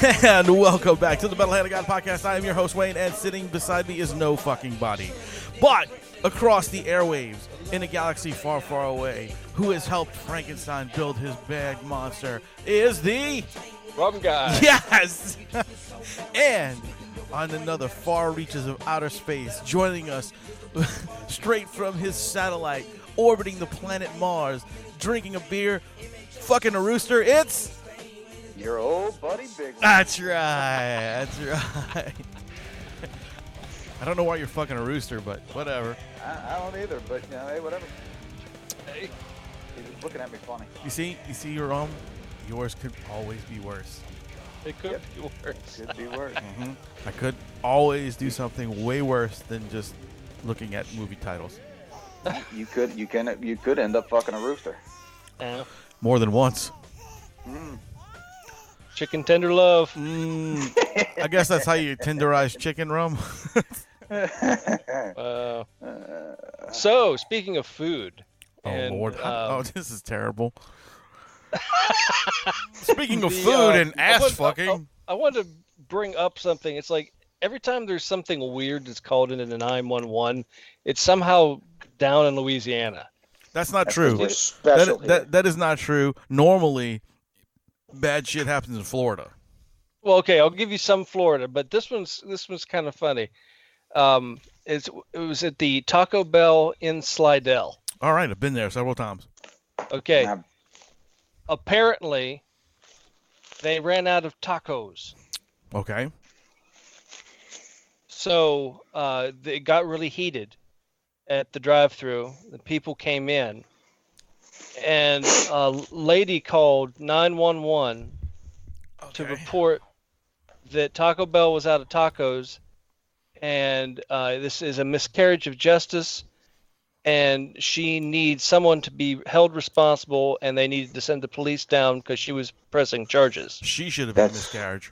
And welcome back to the Metal Hand of God podcast. I am your host, Wayne, and sitting beside me is no fucking body. But across the airwaves, in a galaxy far, far away, who has helped Frankenstein build his bag monster is the... Rum Guy. Yes! And on another far reaches of outer space, joining us straight from his satellite, orbiting the planet Mars, drinking a beer, fucking a rooster, it's... Your old buddy, Big One. That's right. That's right. I don't know why you're fucking a rooster, but whatever. I don't either, but you know, hey, whatever. Hey, he was looking at me funny. You see your yours could always be worse. It could be worse. Could be worse. I could always do something way worse than just looking at movie titles. You could end up fucking a rooster. More than once. Chicken tender love. I guess that's how you tenderize chicken, Rum. So, speaking of food. Lord. This is terrible. Speaking of food and ass fucking. I wanted to bring up something. It's like every time there's something weird that's called into the 911, it's somehow down in Louisiana. That's not true. That is not true. Normally, bad shit happens in Florida. Well, okay, I'll give you some Florida, but this one's kind of funny. It was at the Taco Bell in Slidell. All right, I've been there several times. Okay. Apparently, they ran out of tacos. Okay. So it got really heated at the drive-thru. The people came in, and a lady called 911 to report that Taco Bell was out of tacos, and this is a miscarriage of justice, and she needs someone to be held responsible, and they needed to send the police down because she was pressing charges. She should have been a miscarriage.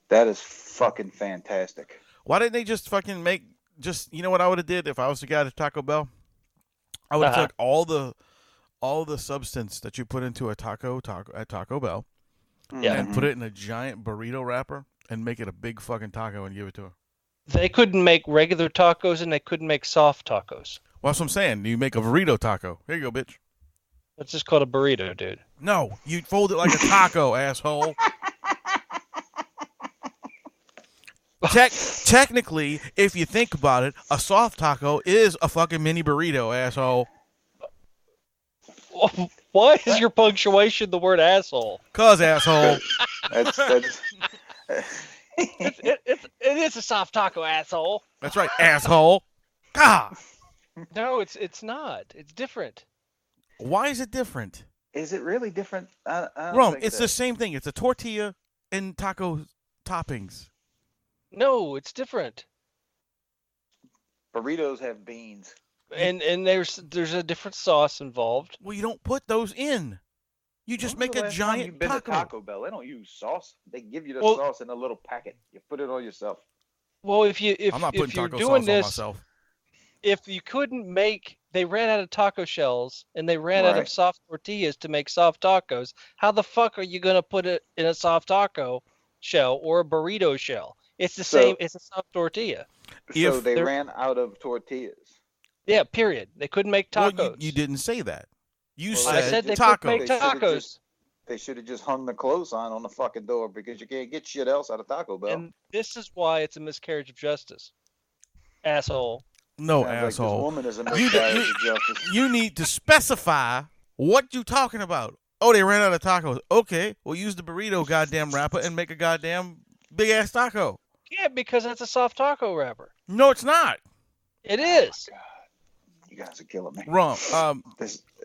That is fucking fantastic. Why didn't they just fucking you know what I would have did if I was the guy at Taco Bell? I would have took all the substance that you put into a taco at Taco Bell and put it in a giant burrito wrapper and make it a big fucking taco and give it to her. They couldn't make regular tacos and they couldn't make soft tacos. Well, that's what I'm saying. You make a burrito taco. Here you go, bitch. That's just called a burrito, dude. No, you fold it like a taco, asshole. Technically, if you think about it, a soft taco is a fucking mini burrito, asshole. Why is your punctuation the word asshole? 'Cause asshole. It is a soft taco, asshole. That's right, asshole. God. No, it's not. It's different. Why is it different? Is it really different? I don't Rum, think it's the same thing. It's a tortilla and taco toppings. No, it's different. Burritos have beans. And there's a different sauce involved. Well, you don't put those in. You just make a giant you've been taco. to Taco Bell. They don't use sauce. They give you the sauce in a little packet. You put it on yourself. Well, if I'm not putting you're taco doing sauce this, on myself. If you couldn't they ran out of taco shells and they ran out of soft tortillas to make soft tacos. How the fuck are you gonna put it in a soft taco shell or a burrito shell? It's the same. It's a soft tortilla. So they ran out of tortillas. Yeah, period. They couldn't make tacos. Well, you didn't say that. You I said they tacos. couldn't make tacos. They should have just hung the clothesline on the fucking door because you can't get shit else out of Taco Bell. And this is why it's a miscarriage of justice. Asshole. No, Sounds asshole. Like this woman is a miscarriage of justice. You need to specify what you talking about. Oh, they ran out of tacos. Okay, we'll use the burrito goddamn wrapper and make a goddamn big ass taco. Yeah, because that's a soft taco wrapper. No, it's not. It is. Oh, God. You guys are killing me. Wrong.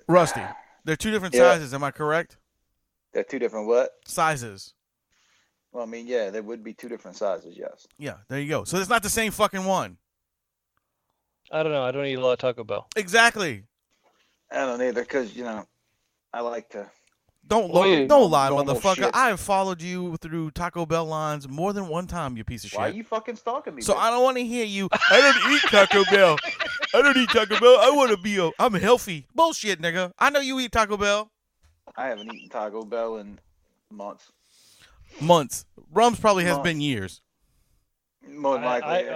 Rusty, they're two different sizes. Am I correct? They're two different what? Sizes. Well, I mean, yeah, there would be two different sizes, yes. Yeah, there you go. So it's not the same fucking one. I don't know. I don't eat a lot of Taco Bell. Exactly. I don't either because, I like to... Don't lie, motherfucker. Shit. I have followed you through Taco Bell lines more than one time, you piece of shit. Why are you fucking stalking me? So I don't want to hear you. I don't eat Taco Bell. I don't eat Taco Bell. I want to be I'm healthy. Bullshit, nigga. I know you eat Taco Bell. I haven't eaten Taco Bell in months. Months. Rum's probably has been years. More than likely.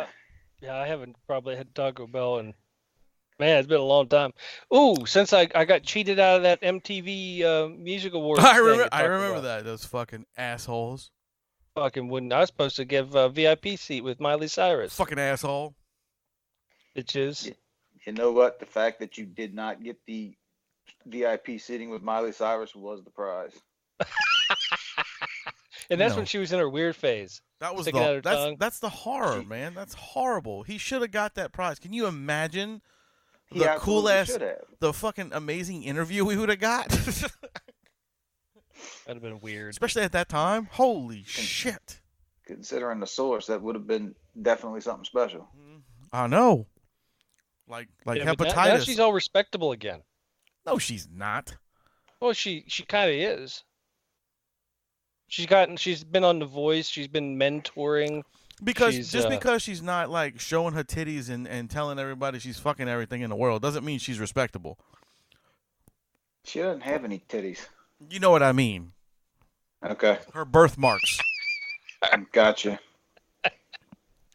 Yeah, I haven't probably had Taco Bell and man, it's been a long time. Ooh, since I got cheated out of that MTV Music Awards. I remember that. Those fucking assholes. Fucking wouldn't. I was supposed to give a VIP seat with Miley Cyrus. Fucking asshole. Bitches. You know what? The fact that you did not get the VIP seating with Miley Cyrus was the prize. And that's when she was in her weird phase. That was that's the horror, man. That's horrible. He should have got that prize. Can you imagine the cool ass, the fucking amazing interview we would have got? That'd have been weird, especially at that time. Holy shit! Considering the source, that would have been definitely something special. I know. Like hepatitis. Now she's all respectable again. No, she's not. Well, she kind of is. She's been on The Voice. She's been mentoring. Because because she's not like showing her titties and telling everybody she's fucking everything in the world doesn't mean she's respectable. She doesn't have any titties. You know what I mean? Okay. Her birthmarks. Gotcha.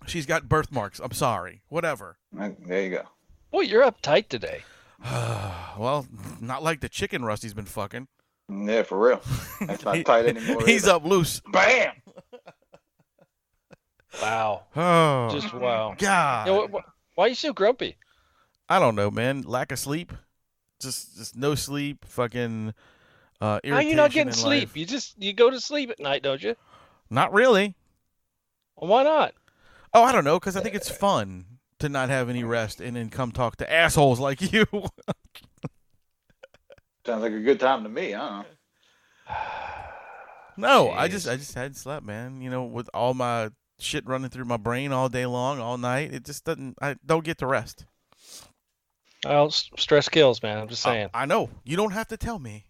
She's got birthmarks. I'm sorry. Whatever. There you go. Boy, you're uptight today. Well, not like the chicken Rusty's been fucking. Yeah, for real. That's not tight anymore. He's up loose. Bam! Wow. Oh. Just wow. God. You know, why are you so grumpy? I don't know, man. Lack of sleep. Just no sleep. Fucking irritation. How are you not getting in sleep? life. You go to sleep at night, don't you? Not really. Well, why not? Oh, I don't know, because I think it's fun to not have any rest and then come talk to assholes like you. Sounds like a good time to me. I don't know. No, Jeez. I just hadn't slept, man. You know, with all my shit running through my brain all day long, all night, it just doesn't. I don't get to rest. Well, stress kills, man. I'm just saying. I know. You don't have to tell me.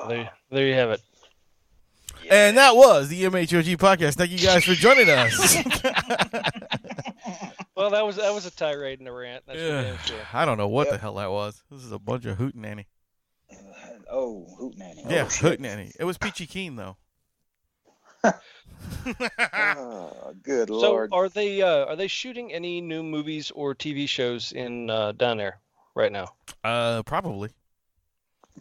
There you have it. And that was the MHOG podcast. Thank you guys for joining us. Well, that was a tirade and a rant. That's for damn sure. I don't know what the hell that was. This is a bunch of hootenanny. Oh, hootenanny. Yeah, hootenanny. It was Peachy Keen though. Oh, good Lord. So, are they shooting any new movies or TV shows in down there right now? Probably.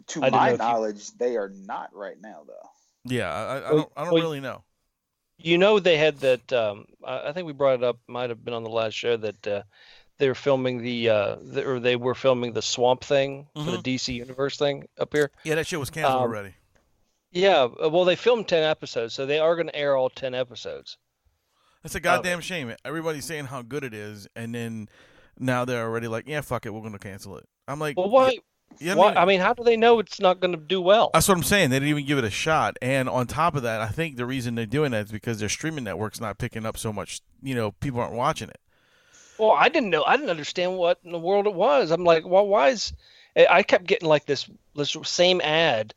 To my knowledge, they are not right now, though. Yeah, I don't really know. You know, they had that. I think we brought it up. Might have been on the last show that they were filming they were filming the Swamp Thing for the DC Universe thing up here. Yeah, that shit was canceled already. Yeah, well, they filmed 10 episodes, so they are going to air all 10 episodes. That's a goddamn shame. Everybody's saying how good it is, and then now they're already like, yeah, fuck it, we're going to cancel it. I'm like, well, why? Yeah, I mean, how do they know it's not going to do well? That's what I'm saying. They didn't even give it a shot. And on top of that, I think the reason they're doing that is because their streaming network's not picking up so much. You know, people aren't watching it. Well, I didn't know. I didn't understand what in the world it was. I'm like, well, why is? I kept getting like this same ad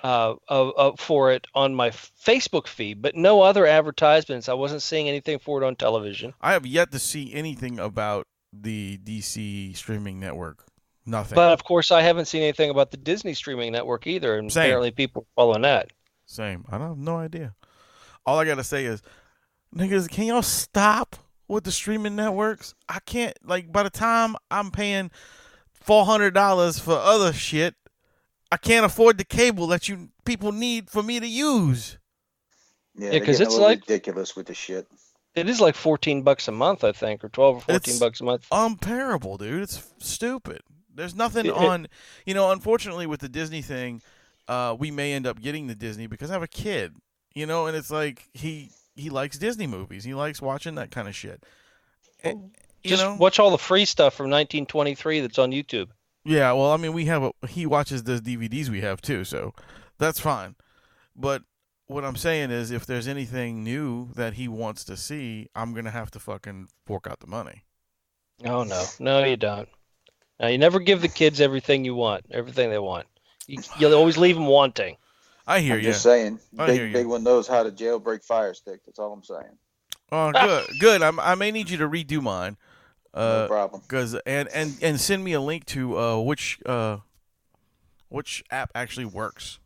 for it on my Facebook feed, but no other advertisements. I wasn't seeing anything for it on television. I have yet to see anything about the DC streaming network. Nothing. But of course, I haven't seen anything about the Disney streaming network either, and apparently people are following that. Same. I have no idea. All I gotta say is, niggas, can y'all stop with the streaming networks? I can't. Like, by the time I'm paying $400 for other shit, I can't afford the cable that you people need for me to use. Yeah, because it's like ridiculous with the shit. It is like $14 a month, I think, or 12 or $14 a month. Unbearable, dude. It's stupid. There's nothing on, unfortunately with the Disney thing, we may end up getting the Disney because I have a kid, and it's like he likes Disney movies. He likes watching that kind of shit. Watch all the free stuff from 1923 that's on YouTube. Yeah, well, I mean, he watches the DVDs we have too, so that's fine. But what I'm saying is if there's anything new that he wants to see, I'm going to have to fucking fork out the money. Oh, no. No, you don't. Now, you never give the kids everything they want. You'll always leave them wanting. I hear you. Just saying. Big one knows how to jailbreak Fire Stick. That's all I'm saying. Oh, good. I may need you to redo mine. No problem. And send me a link to which app actually works.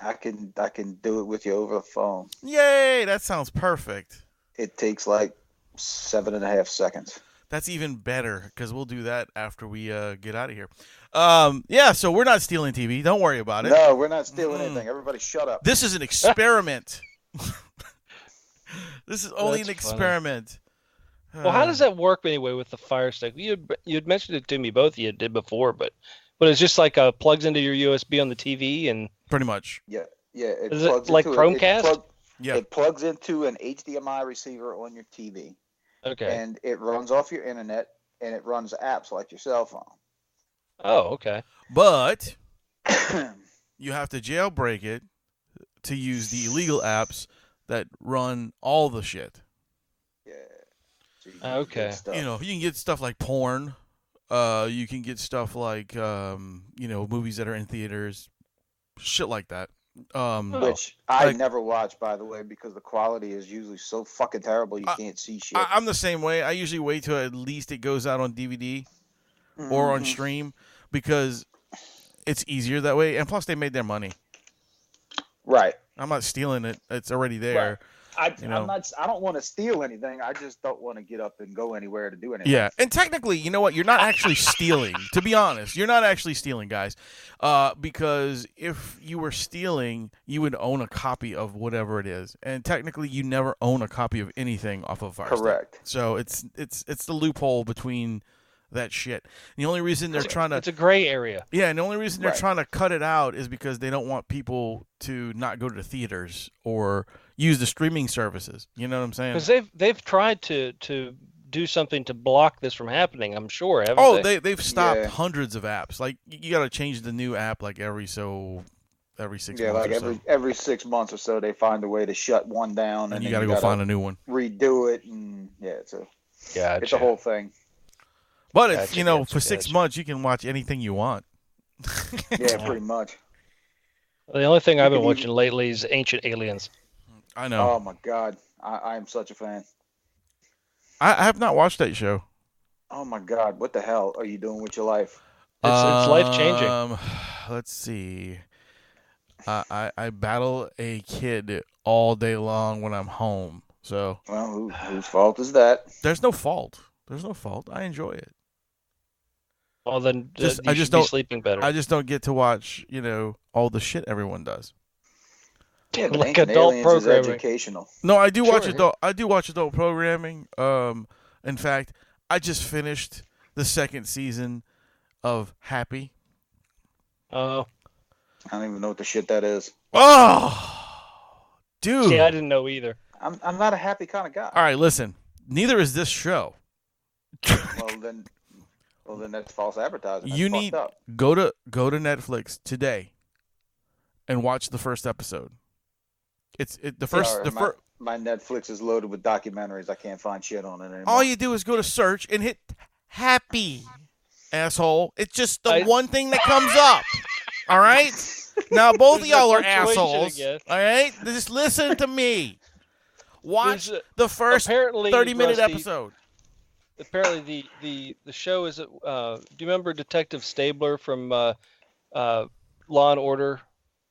I can do it with you over the phone. Yay! That sounds perfect. It takes like 7.5 seconds. That's even better because we'll do that after we get out of here. Yeah, so we're not stealing TV. Don't worry about it. No, we're not stealing anything. Everybody shut up. This is an experiment. This is only That's an experiment. Well, how does that work anyway with the Fire Stick? You'd mentioned it to me, both of you did before, but it's just like plugs into your USB on the TV and pretty much. Yeah. Is it like Chromecast? It plugs into an HDMI receiver on your TV. Okay. And it runs off your internet, and it runs apps like your cell phone. Oh, okay. But you have to jailbreak it to use the illegal apps that run all the shit. Yeah. So Okay. You can get stuff like porn. You can get stuff like movies that are in theaters, shit like that. Which I never watch, by the way, because the quality is usually so fucking terrible you can't see shit. I'm the same way. I usually wait till at least it goes out on DVD or on stream because it's easier that way. And plus, they made their money. Right. I'm not stealing it. It's already there. Right. I don't want to steal anything. I just don't want to get up and go anywhere to do anything. Yeah, and technically, you know what? You're not actually stealing. To be honest, you're not actually stealing, guys. Because if you were stealing, you would own a copy of whatever it is, and technically, you never own a copy of anything off of Fire Stick. Correct. So it's the loophole between that shit. And the only reason they're trying to... It's a gray area. Yeah, and the only reason they're trying to cut it out is because they don't want people to not go to the theaters or use the streaming services. You know what I'm saying? Because they've tried to do something to block this from happening, I'm sure, haven't they? They've stopped hundreds of apps. Like, you got to change the new app like every 6 months like or so. every 6 months or so they find a way to shut one down. And you got to go find a new one. Redo it, and it's a whole thing. But it's, for 6 months, you can watch anything you want. Yeah, pretty much. The only thing I've been watching lately is Ancient Aliens. I know. Oh, my God. I am such a fan. I have not watched that show. Oh, my God. What the hell are you doing with your life? It's life-changing. Let's see. I battle a kid all day long when I'm home. So. Well, whose fault is that? There's no fault. I enjoy it. Well, then I just don't be sleeping better. I just don't get to watch, all the shit everyone does. Yeah, like adult programming. Is educational. No, I do watch adult. I do watch adult programming. In fact, I just finished the 2nd season of Happy. Oh. I don't even know what the shit that is. Oh, dude. See, I didn't know either. I'm not a happy kind of guy. All right, listen. Neither is this show. Well, then that's false advertising. That's you need go to Netflix today and watch the first episode. My Netflix is loaded with documentaries. I can't find shit on it anymore. All you do is go to search and hit Happy, asshole. It's just the one thing that comes up. All right? Now, both of y'all are assholes. All right? Just listen to me. Watch the first 30-minute episode. Apparently, the show is. Do you remember Detective Stabler from Law and Order?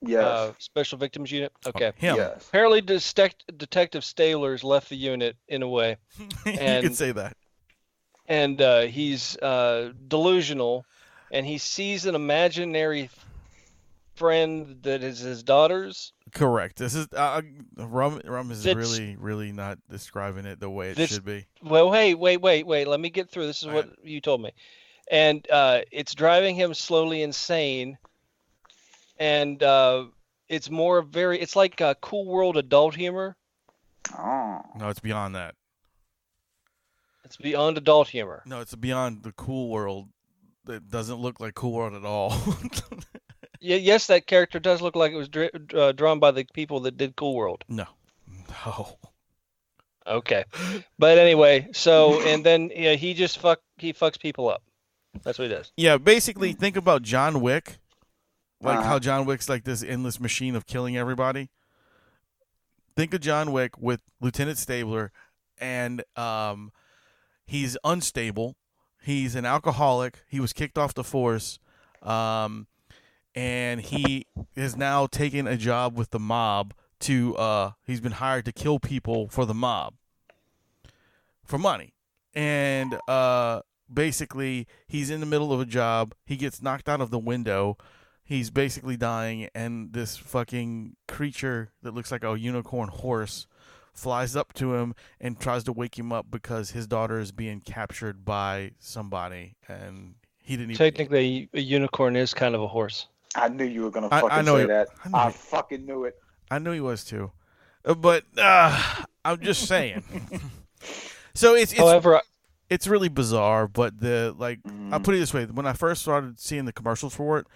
Yes. Special Victims Unit. Okay. Him. Yes. Apparently, Detective Stabler's left the unit in a way. You can say that. And he's delusional, and he sees an imaginary friend that is his daughter's. Correct. This is Rum is really not describing it the way it should be. Well, hey, wait. Let me get through. This is what you told me. And it's driving him slowly insane. And it's it's like Cool World adult humor. Oh. No, it's beyond that. It's beyond adult humor. No, it's beyond the Cool World. It doesn't look like Cool World at all. Yes, that character does look like it was drawn by the people that did Cool World. No. Okay, but anyway, and then he just fucks people up. That's what he does. Yeah, basically, think about John Wick, like how John Wick's like this endless machine of killing everybody. Think of John Wick with Lieutenant Stabler, and he's unstable. He's an alcoholic. He was kicked off the force. and he has now taken a job with the mob he's been hired to kill people for the mob for money. And basically he's in the middle of a job. He gets knocked out of the window. He's basically dying, and this fucking creature that looks like a unicorn horse flies up to him and tries to wake him up because his daughter is being captured by somebody, and he didn't even... Technically, a unicorn is kind of a horse. I knew you were going to fucking say that. I fucking knew it. I knew he was too. But I'm just saying. So it's really bizarre, but I'll put it this way. When I first started seeing the commercials for it,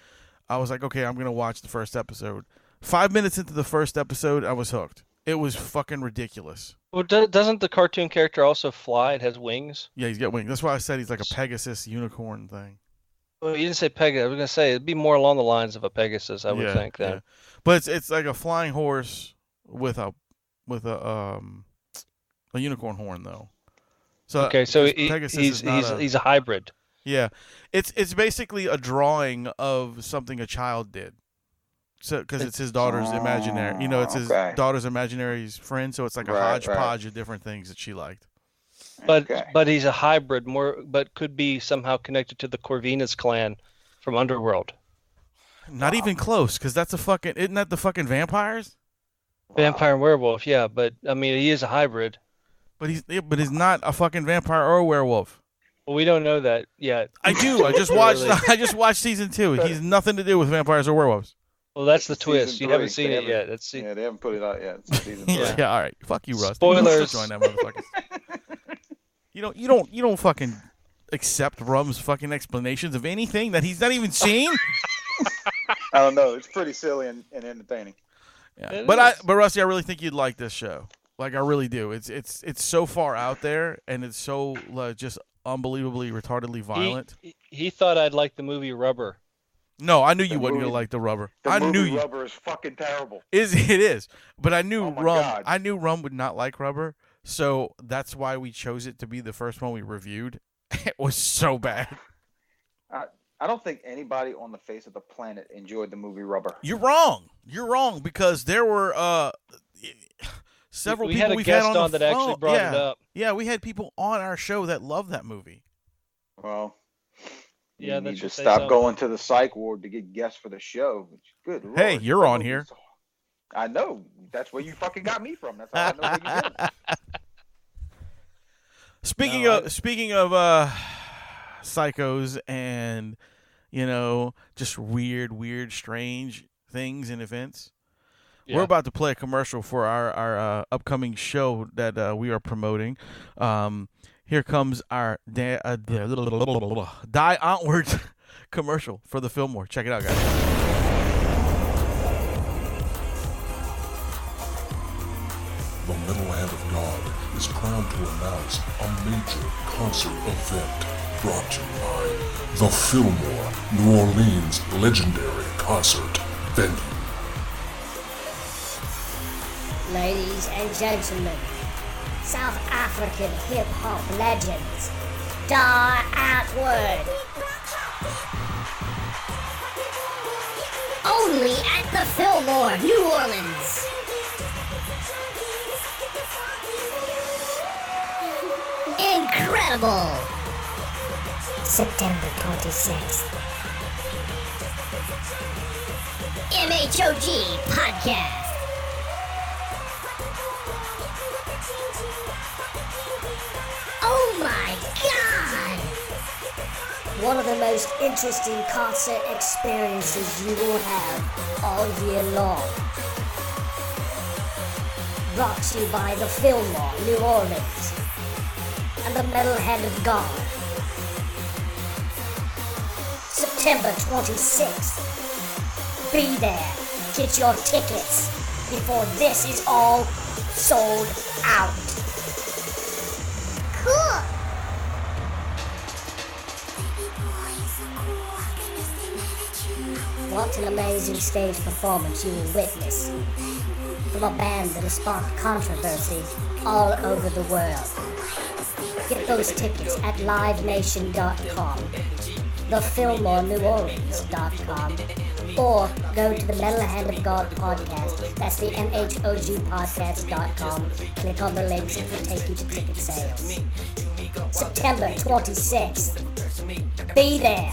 I was like, okay, I'm going to watch the first episode. 5 minutes into the first episode, I was hooked. It was fucking ridiculous. Well, doesn't the cartoon character also fly? It has wings? Yeah, he's got wings. That's why I said he's like a Pegasus unicorn thing. Well, you didn't say Pegasus. I was going to say it'd be more along the lines of a Pegasus, I would think. Then. Yeah. But it's like a flying horse with a unicorn horn, though. So okay, so he's a hybrid. Yeah, it's basically a drawing of something a child did. So because it's his daughter's imaginary, it's his daughter's imaginary friend. So it's like a hodgepodge of different things that she liked. But he's a hybrid, but could be somehow connected to the Corvinus clan from Underworld. Not even close, because isn't that the fucking vampires? Vampire and werewolf, yeah, but I mean he is a hybrid. But he's not a fucking vampire or a werewolf. Well, we don't know that yet. I do. I just watched season 2. He's nothing to do with vampires or werewolves. Well, that's the twist. You haven't seen it yet. Yeah, they haven't put it out yet. It's season 3. Yeah, all right. Fuck you, Russ. Spoilers. Join that motherfucker. You don't fucking accept Rum's fucking explanations of anything that he's not even seen. I don't know. It's pretty silly and entertaining. Yeah, but Rusty, I really think you'd like this show. Like, I really do. It's so far out there, and it's so just unbelievably retardedly violent. He thought I'd like the movie Rubber. No, I knew you wasn't gonna like the Rubber. Rubber is fucking terrible. It is, but I knew Rum. God. I knew Rum would not like Rubber, so that's why we chose it to be the first one we reviewed. It was so bad. I don't think anybody on the face of the planet enjoyed the movie Rubber. You're wrong because there were several we people had a we've guest had on that actually brought it up. Yeah, we had people on our show that loved that movie. Well, you need to stop going to the psych ward to get guests for the show. Good Lord. Hey, you're on here. I know. That's where you fucking got me from. That's how I know where you're going. Speaking of psychos and just weird, strange things and events. Yeah. We're about to play a commercial for our upcoming show that we are promoting. Here comes our Die Onward commercial for the Fillmore. Check it out, guys. The Metal Hand of God is proud to announce a major concert event brought to you by the Fillmore, New Orleans legendary concert venue. Ladies and gentlemen, South African hip-hop legends, Die Outward. Only at the Fillmore, New Orleans. Incredible! September 26th. MHOG Podcast. Oh my God! One of the most interesting concert experiences you will have all year long. Brought to you by the Fillmore, New Orleans, and the Metal Hand of God. September 26th. Be there. Get your tickets before this is all sold out. Cool. What an amazing stage performance you will witness from a band that has sparked controversy all over the world. Get those tickets at livenation.com, thefillmoreneworleans.com, Or go to the Metal Hand of God podcast. That's the MHOG podcast.com. Click on the links, it will take you to ticket sales. September 26th. Be there.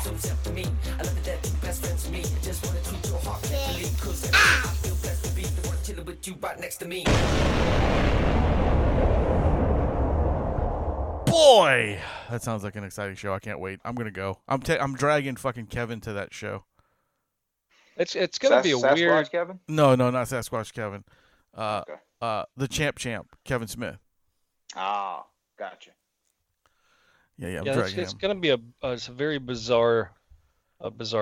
Boy, that sounds like an exciting show. I can't wait. I'm gonna go. I'm dragging fucking Kevin to that show. It's gonna be a Sasquatch weird. Kevin? No, not Sasquatch Kevin. Okay. The champ, Kevin Smith. Ah, gotcha. Yeah, I'm Yeah, dragging it's him. gonna be a very bizarre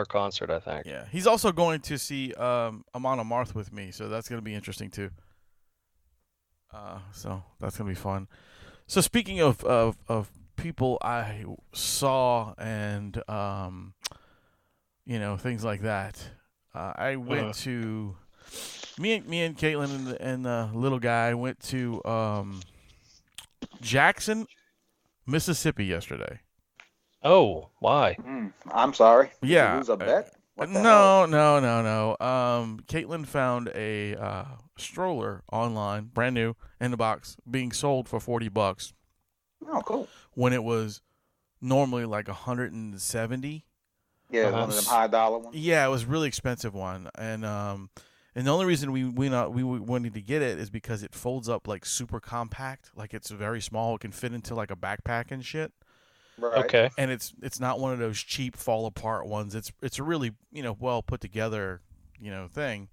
concert, I think. Yeah, he's also going to see Amon Amarth with me, so that's gonna be interesting too. So that's gonna be fun. So speaking of people I saw and things like that, I went to me and Caitlin and the little guy went to Jackson, Mississippi yesterday. Oh, why? I'm sorry. Did you Yeah. lose a bet? What the hell? No. Caitlin found a stroller online, brand new, in the box, being sold for $40 Oh, cool. when it was normally like $170. Yeah, one of them high dollar ones. Yeah, it was a really expensive one, and the only reason we wanted to get it is because it folds up like super compact, like it's very small. It can fit into like a backpack and shit. Right. Okay. And it's not one of those cheap fall apart ones. It's a really well put together thing.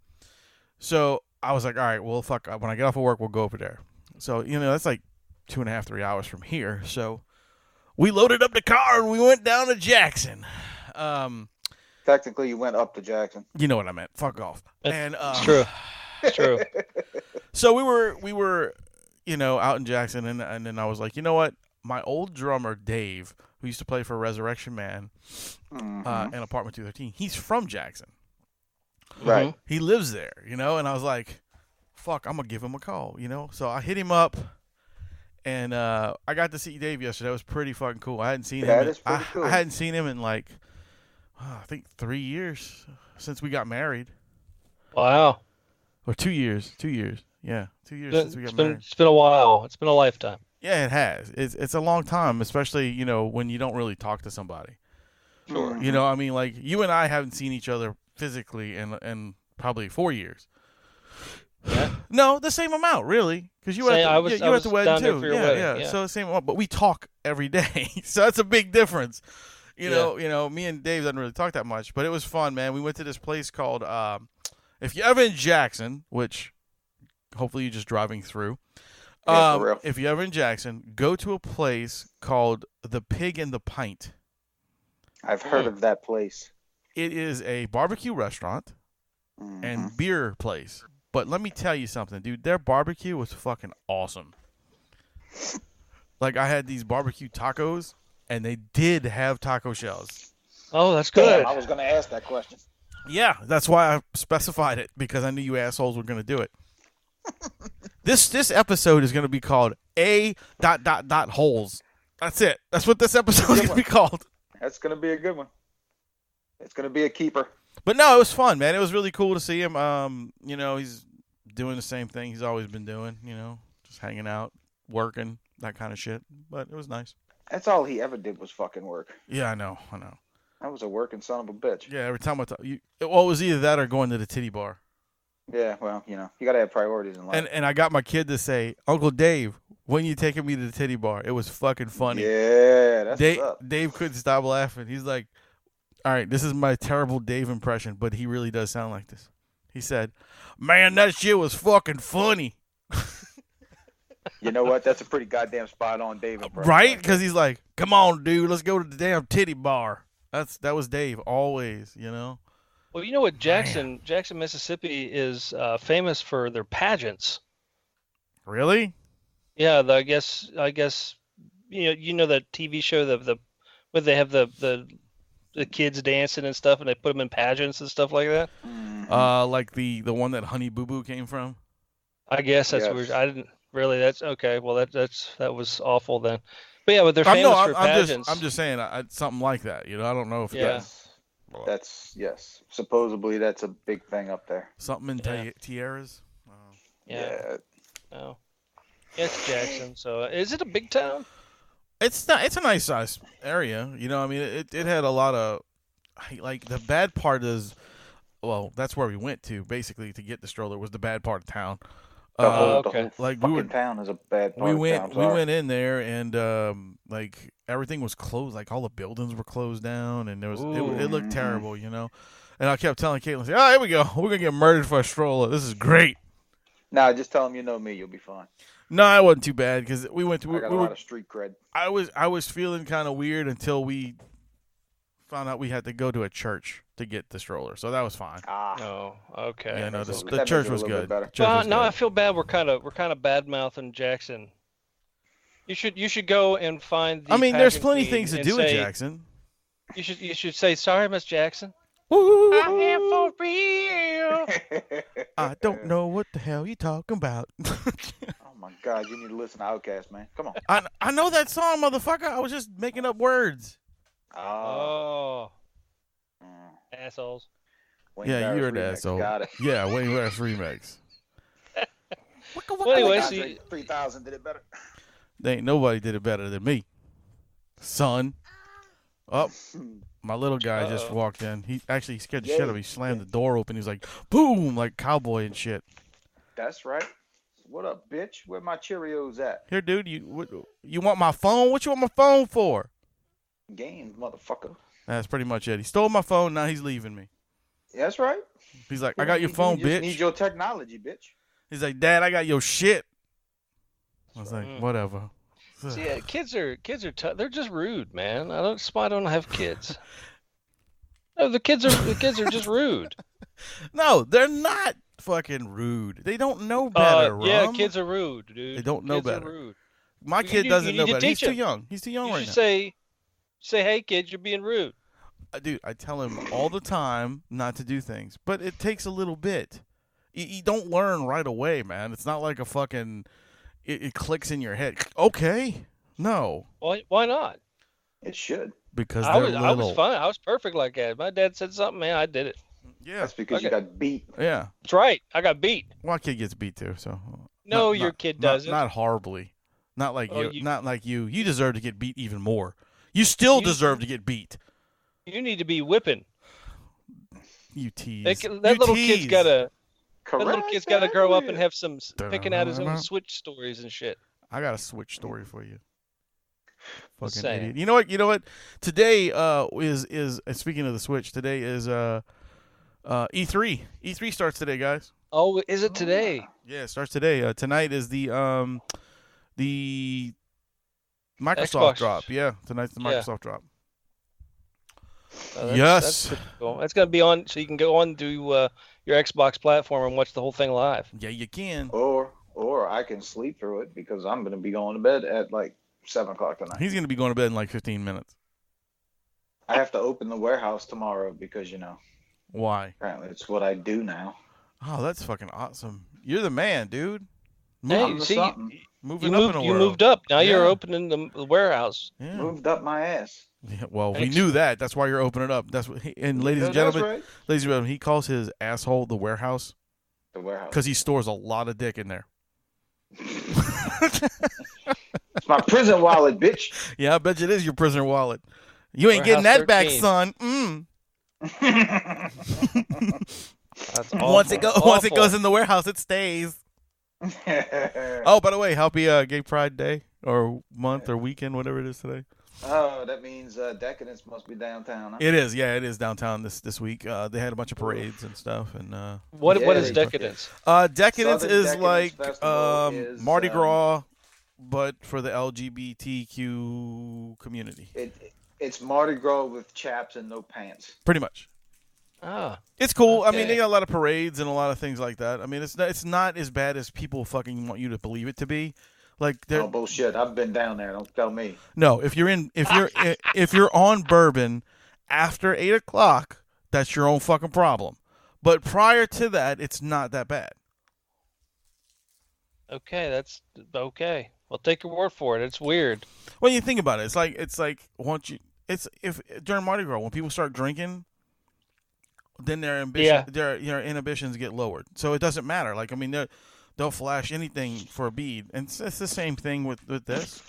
So I was like, all right, well fuck. When I get off of work, we'll go over there. So that's like 2.5, 3 hours from here. So we loaded up the car and we went down to Jackson. Technically, you went up to Jackson. You know what I meant. Fuck off. And It's true. It's true. So we were out in Jackson, and then I was like, you know what? My old drummer Dave, who used to play for Resurrection Man and Apartment 213, he's from Jackson. Right. He lives there, and I was like, fuck, I'm gonna give him a call, So I hit him up, and I got to see Dave yesterday. It was pretty fucking cool. I hadn't seen him. That is pretty cool. I hadn't seen him in like I think 3 years since we got married. Wow. Or 2 years. 2 years. Yeah, 2 years since we got married. It's been a while. It's been a lifetime. Yeah, it has. It's a long time, especially, when you don't really talk to somebody. Sure. I mean, like, you and I haven't seen each other physically in probably 4 years. Yeah. No, the same amount, really. Because you were I at was the wedding, down there too. for your Yeah, wedding, yeah. So the same amount, but we talk every day. So that's a big difference. Me and Dave doesn't really talk that much, but it was fun, man. We went to this place called, if you're ever in Jackson, which hopefully you're just driving through. Yeah, for real. If you're ever in Jackson, go to a place called The Pig and the Pint. I've heard of that place. It is a barbecue restaurant and beer place. But let me tell you something, dude. Their barbecue was fucking awesome. Like, I had these barbecue tacos, and they did have taco shells. Oh, that's good. Damn, I was going to ask that question. Yeah, that's why I specified it, because I knew you assholes were going to do it. This episode is going to be called A ... holes. That's it. That's what this episode is going to be called. That's going to be a good one. It's going to be a keeper. But no, it was fun, man. It was really cool to see him. He's doing the same thing he's always been doing, just hanging out, working, that kind of shit. But it was nice. That's all he ever did was fucking work. Yeah, I know. That was a working son of a bitch. Yeah, every time I talk, it was either that or going to the titty bar. Yeah, well, you got to have priorities in life. And I got my kid to say, Uncle Dave, when you taking me to the titty bar? It was fucking funny. Yeah, that's what's up. Dave couldn't stop laughing. He's like, all right, this is my terrible Dave impression, but he really does sound like this. He said, man, that shit was fucking funny. You know what? That's a pretty goddamn spot on Dave impression. Right? Because he's like, come on, dude, let's go to the damn titty bar. That was Dave always, Well, you know what? Jackson, Mississippi is famous for their pageants. Really? Yeah, I guess you know that TV show where they have the kids dancing and stuff, and they put them in pageants and stuff like that. Like the one that Honey Boo Boo came from. I guess that's Yes. weird. I didn't really. That's okay. Well, that was awful then. But yeah, but they're famous for pageants. I'm just saying something like that. I don't know if Yeah. that's That's yes. Supposedly that's a big thing up there. Something in Tierras. Yeah. Oh. Yeah, it's Jackson. So, is it a big town? It's not. It's a nice size area. You know, I mean, it had a lot of like the bad part is, well, that's where we went to basically to get the stroller was the bad part of town. The whole like fucking town is a bad part we of town. We went in there and like everything was closed. Like all the buildings were closed down, and it looked terrible, you know. And I kept telling Caitlin, "Oh, here we go. We're gonna get murdered for a stroller. This is great." Nah, just tell them you know me. You'll be fine. No, it wasn't too bad because we went to. I got a lot of street cred. I was feeling kind of weird until we found out we had to go to a church to get the stroller, so that was fine. Oh, okay. Yeah, no, the church was good. I feel bad. We're kind of bad mouthing Jackson. You should go and find. I mean, there's plenty of things to do in Jackson. You should say sorry, Miss Jackson. Woo! I am for real. I don't know what the hell you talking about. Oh my God, you need to listen to Outkast, man. Come on. I know that song, motherfucker. I was just making up words. Oh. Assholes. Wayne Yeah, Barrett's you're an remix. asshole. Got it. Yeah, Wayne Barrett's remix. Well, anyway, 3000 did it better. There ain't nobody did it better than me, son. Oh, my little guy just walked in. He actually scared the shit out of me. He slammed the door open. He was like, boom, like cowboy and shit. That's right. What up, bitch? Where my Cheerios at? Here, dude, you want my phone? What you want my phone for? Games, motherfucker. That's pretty much it. He stole my phone. Now he's leaving me. That's right. He's like, I got your phone, you bitch. just need your technology, bitch. He's like, Dad, I got your shit. I was like, whatever. See, kids are they're just rude, man. That's why I don't have kids. No, the kids are just rude. No, they're not fucking rude. They don't know better, yeah, Rum. Kids are rude, dude. They don't know kids better. Are rude. My kid doesn't know better. He's too him. young. He's too young you right should now. Say, hey, kid, you're being rude. Dude, I tell him all the time not to do things, but it takes a little bit. You don't learn right away, man. It's not like a fucking it clicks in your head. Okay, no. Why not? It should. Because I little. was fine. I was perfect like that. My dad said something, man. I did it. Yeah, that's because you got beat. Yeah, that's right. I got beat. My kid gets beat too. So no, your kid doesn't. Not horribly. Not like you. Not like you. You deserve to get beat even more. You still deserve to get beat. You need to be whipping. You tease. That little kid's gotta grow up and have some picking out his own Switch stories and shit. I got a Switch story for you. Fucking saying. idiot. You know what? Today is speaking of the Switch. Today is E3. E3 starts today, guys. Oh, is it today? Yeah, it starts today. Tonight is the Microsoft Xbox drop. Yeah, tonight's the Microsoft drop. That's pretty cool. That's gonna be on, so you can go on to your Xbox platform and watch the whole thing live. Yeah, you can. Or I can sleep through it because I'm gonna be going to bed at like 7 o'clock tonight. He's gonna be going to bed in like 15 minutes. I have to open the warehouse tomorrow because Why? Apparently, it's what I do now. Oh, that's fucking awesome. You're the man, dude. Hey, see, moving up in the world. You moved up. Now you're opening the warehouse. Yeah. Moved up my ass. Yeah, well, we knew that. That's why you're opening it up. That's what. And ladies and gentlemen, right. ladies and gentlemen, he calls his asshole the warehouse. The warehouse. Because he stores a lot of dick in there. It's my prison wallet, bitch. Yeah, I bet you it is your prisoner wallet. You ain't getting that 13. Back, son. That's awful. Once it goes in the warehouse, it stays. Oh, by the way, happy Gay Pride Day or month or weekend, whatever it is today. Oh, that means Decadence must be downtown. Huh? It is, yeah, it is downtown this week. They had a bunch of parades and stuff. And what is Decadence? Decadence is Decadence like is, Mardi Gras, but for the LGBTQ community. It's Mardi Gras with chaps and no pants. Pretty much. Ah, it's cool. Okay. I mean, they got a lot of parades and a lot of things like that. I mean, it's not as bad as people fucking want you to believe it to be. Like, oh bullshit! I've been down there. Don't tell me. No, if you're on Bourbon after 8 o'clock, that's your own fucking problem. But prior to that, it's not that bad. Okay, that's okay. Well, take your word for it. It's weird. When you think about it, it's like once you if during Mardi Gras when people start drinking, then their inhibitions get lowered. So it doesn't matter. Like, I mean, they'll flash anything for a bead, and it's the same thing with this.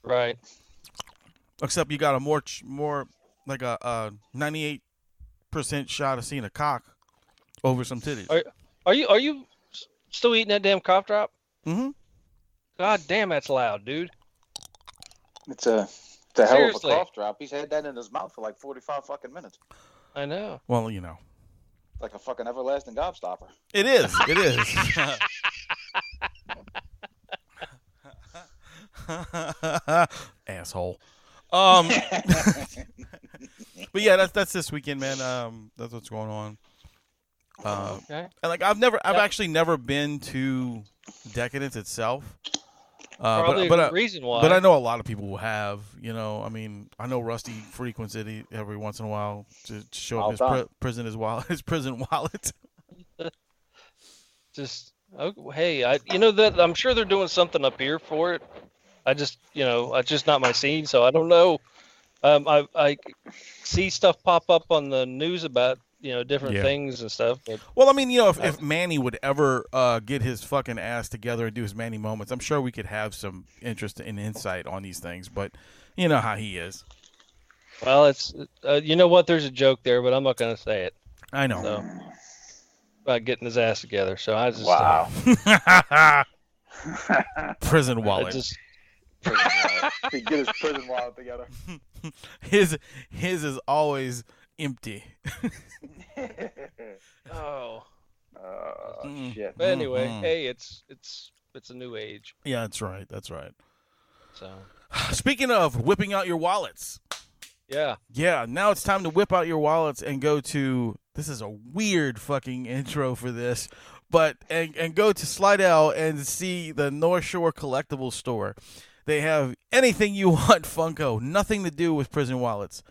Right. Except you got a more like a 98% shot of seeing a cock over some titties. Are you still eating that damn cough drop? Mm-hmm. God damn, that's loud, dude. It's a hell Seriously. of a cough drop. He's had that in his mouth for like 45 fucking minutes. I know. Well, you know. Like a fucking everlasting gobstopper. It is. It is. Asshole. But yeah, that's this weekend, man. That's what's going on. Okay. And like I've actually never been to Decadence itself. Probably but a reason why. But I know a lot of people who have. You know, I mean, I know Rusty frequents it every once in a while to show up his prison wallet. Just hey, that I'm sure they're doing something up here for it. It's just not my scene, so I don't know. I see stuff pop up on the news about different things and stuff. But, well, I mean, if Manny would ever get his fucking ass together and do his Manny moments, I'm sure we could have some interest and insight on these things. But you know how he is. Well, it's you know what? There's a joke there, but I'm not going to say it. I know. So, about getting his ass together. So I just prison wallet. To get his prison wallet together. His is always empty. Shit. But anyway, hey, it's a new age. Yeah, that's right. That's right. So, speaking of whipping out your wallets. Yeah. Now it's time to whip out your wallets and go to. This is a weird fucking intro for this, but and go to Slidell and see the North Shore Collectibles store. They have anything you want Funko, nothing to do with prison wallets.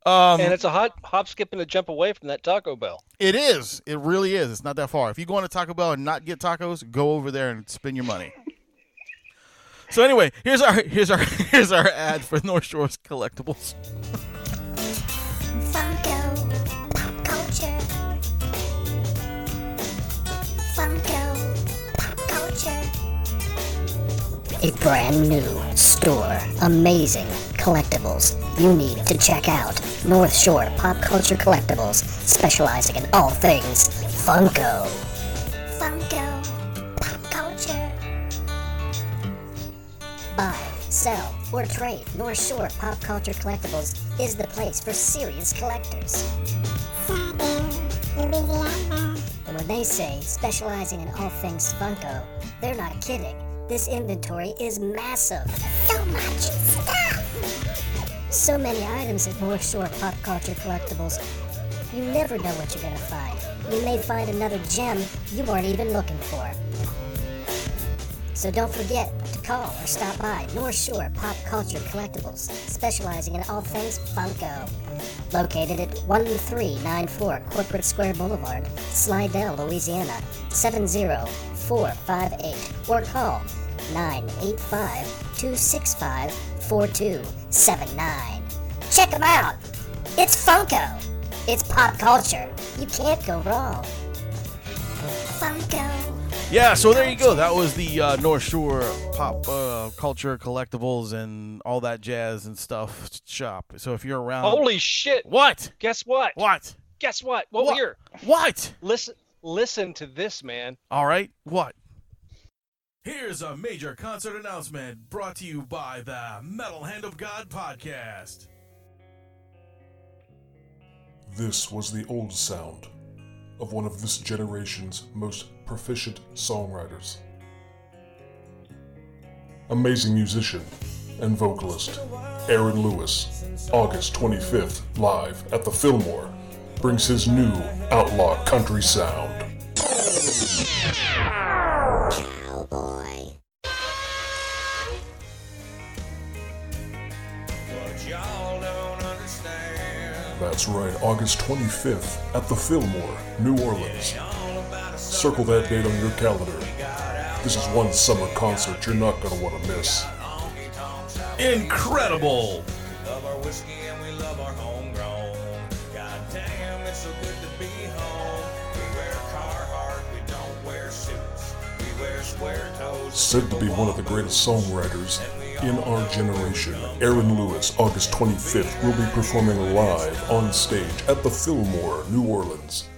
And it's a hop, skip, and a jump away from that Taco Bell. It is. It really is. It's not that far. If you go into Taco Bell and not get tacos, go over there and spend your money. So anyway, here's our ad for North Shore's Collectibles. Funko, pop culture. Funko, pop culture. A brand new store. Amazing collectibles you need to check out. North Shore Pop Culture Collectibles, specializing in all things Funko. Funko, pop culture. Buy, sell, or trade. North Shore Pop Culture Collectibles is the place for serious collectors. And when they say specializing in all things Funko, they're not kidding. This inventory is massive. So much stuff. So many items at North Shore Pop Culture Collectibles. You never know what you're gonna find. You may find another gem you weren't even looking for. So don't forget to call or stop by North Shore Pop Culture Collectibles, specializing in all things Funko. Located at 1394 Corporate Square Boulevard, Slidell, Louisiana, 70458, or call 985-265-4279. Check them out! It's Funko! It's pop culture. You can't go wrong. Funko. Yeah, so there you go. That was the North Shore Pop Culture Collectibles and all that jazz and stuff shop. So if you're around... Holy shit! What? Guess what? What? Guess what? Well, here. What? Listen to this, man. All right. What? Here's a major concert announcement brought to you by the Metal Hand of God podcast. This was the old sound of one of this generation's most proficient songwriters. Amazing musician and vocalist Aaron Lewis, August 25th, live at the Fillmore, brings his new outlaw country sound. Cowboy. That's right, August 25th at the Fillmore, New Orleans. Circle that date on your calendar. This is one summer concert you're not going to want to miss. Incredible! Said to be one of the greatest songwriters in our generation, Aaron Lewis, August 25th, will be performing live on stage at the Fillmore, New Orleans.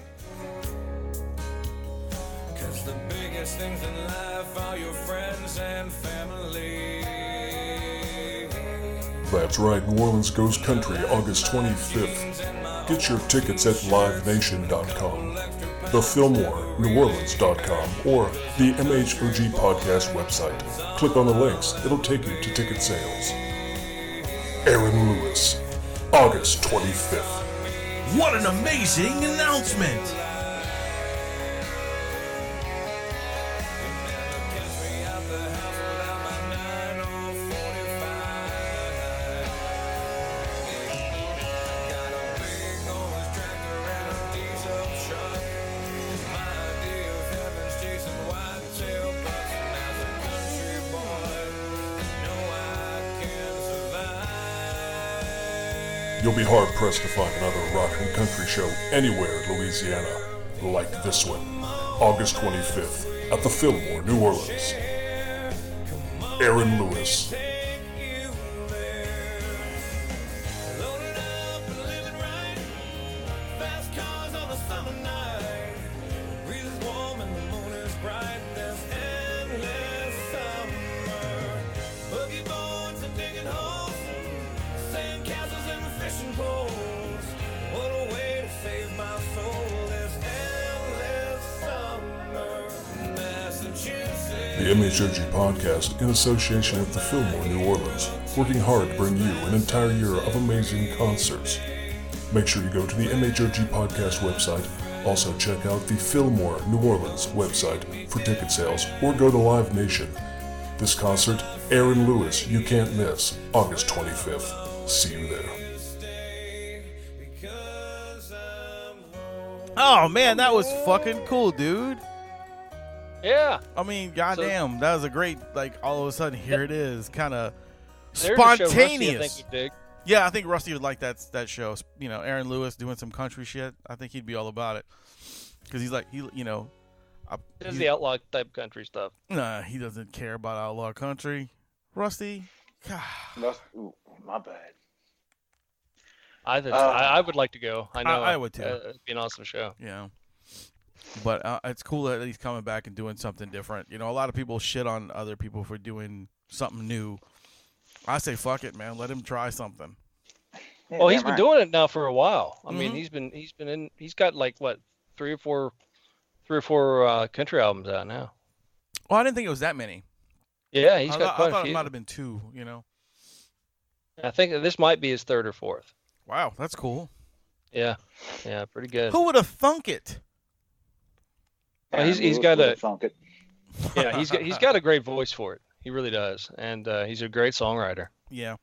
That's right, New Orleans goes country, August 25th. Get your tickets at livenation.com, thefillmoreneworleans.com, or the MHOG podcast website. Click on the links, it'll take you to ticket sales. Aaron Lewis, August 25th. What an amazing announcement! You'll be hard-pressed to find another rock and country show anywhere in Louisiana like this one, August 25th, at the Fillmore, New Orleans. Aaron Lewis. The MHOG podcast, in association with the Fillmore, New Orleans, working hard to bring you an entire year of amazing concerts. Make sure you go to the MHOG podcast website. Also check out the Fillmore, New Orleans website for ticket sales, or go to Live Nation. This concert, Aaron Lewis, you can't miss, August 25th. See you there. Oh man, that was fucking cool, dude. Yeah. I mean, goddamn, that was a great, like, all of a sudden, here it is, kind of There's a show Rusty I spontaneous. think you'd dig. Yeah, I think Rusty would like that show. You know, Aaron Lewis doing some country shit. I think he'd be all about it. Because he's like, Does the outlaw type country stuff. Nah, he doesn't care about outlaw country. Rusty, God. Ooh, my bad. I would like to go. I know. I would too. It'd be an awesome show. Yeah. But it's cool that he's coming back and doing something different. You know, a lot of people shit on other people for doing something new. I say, fuck it, man. Let him try something. Yeah, Well, he's damn been right. doing it now for a while. I mean, Mhm. he's got like what, three or four country albums out now. Well, I didn't think it was that many. Yeah, he's I got quite thought a it few. might have been two, you know. I think this might be his third or fourth. Wow, that's cool. Yeah, pretty good. Who would have thunk it? Well, he's Aaron got Lewis a would've thunk it. yeah he's got a great voice for it. He really does, and he's a great songwriter. Yeah.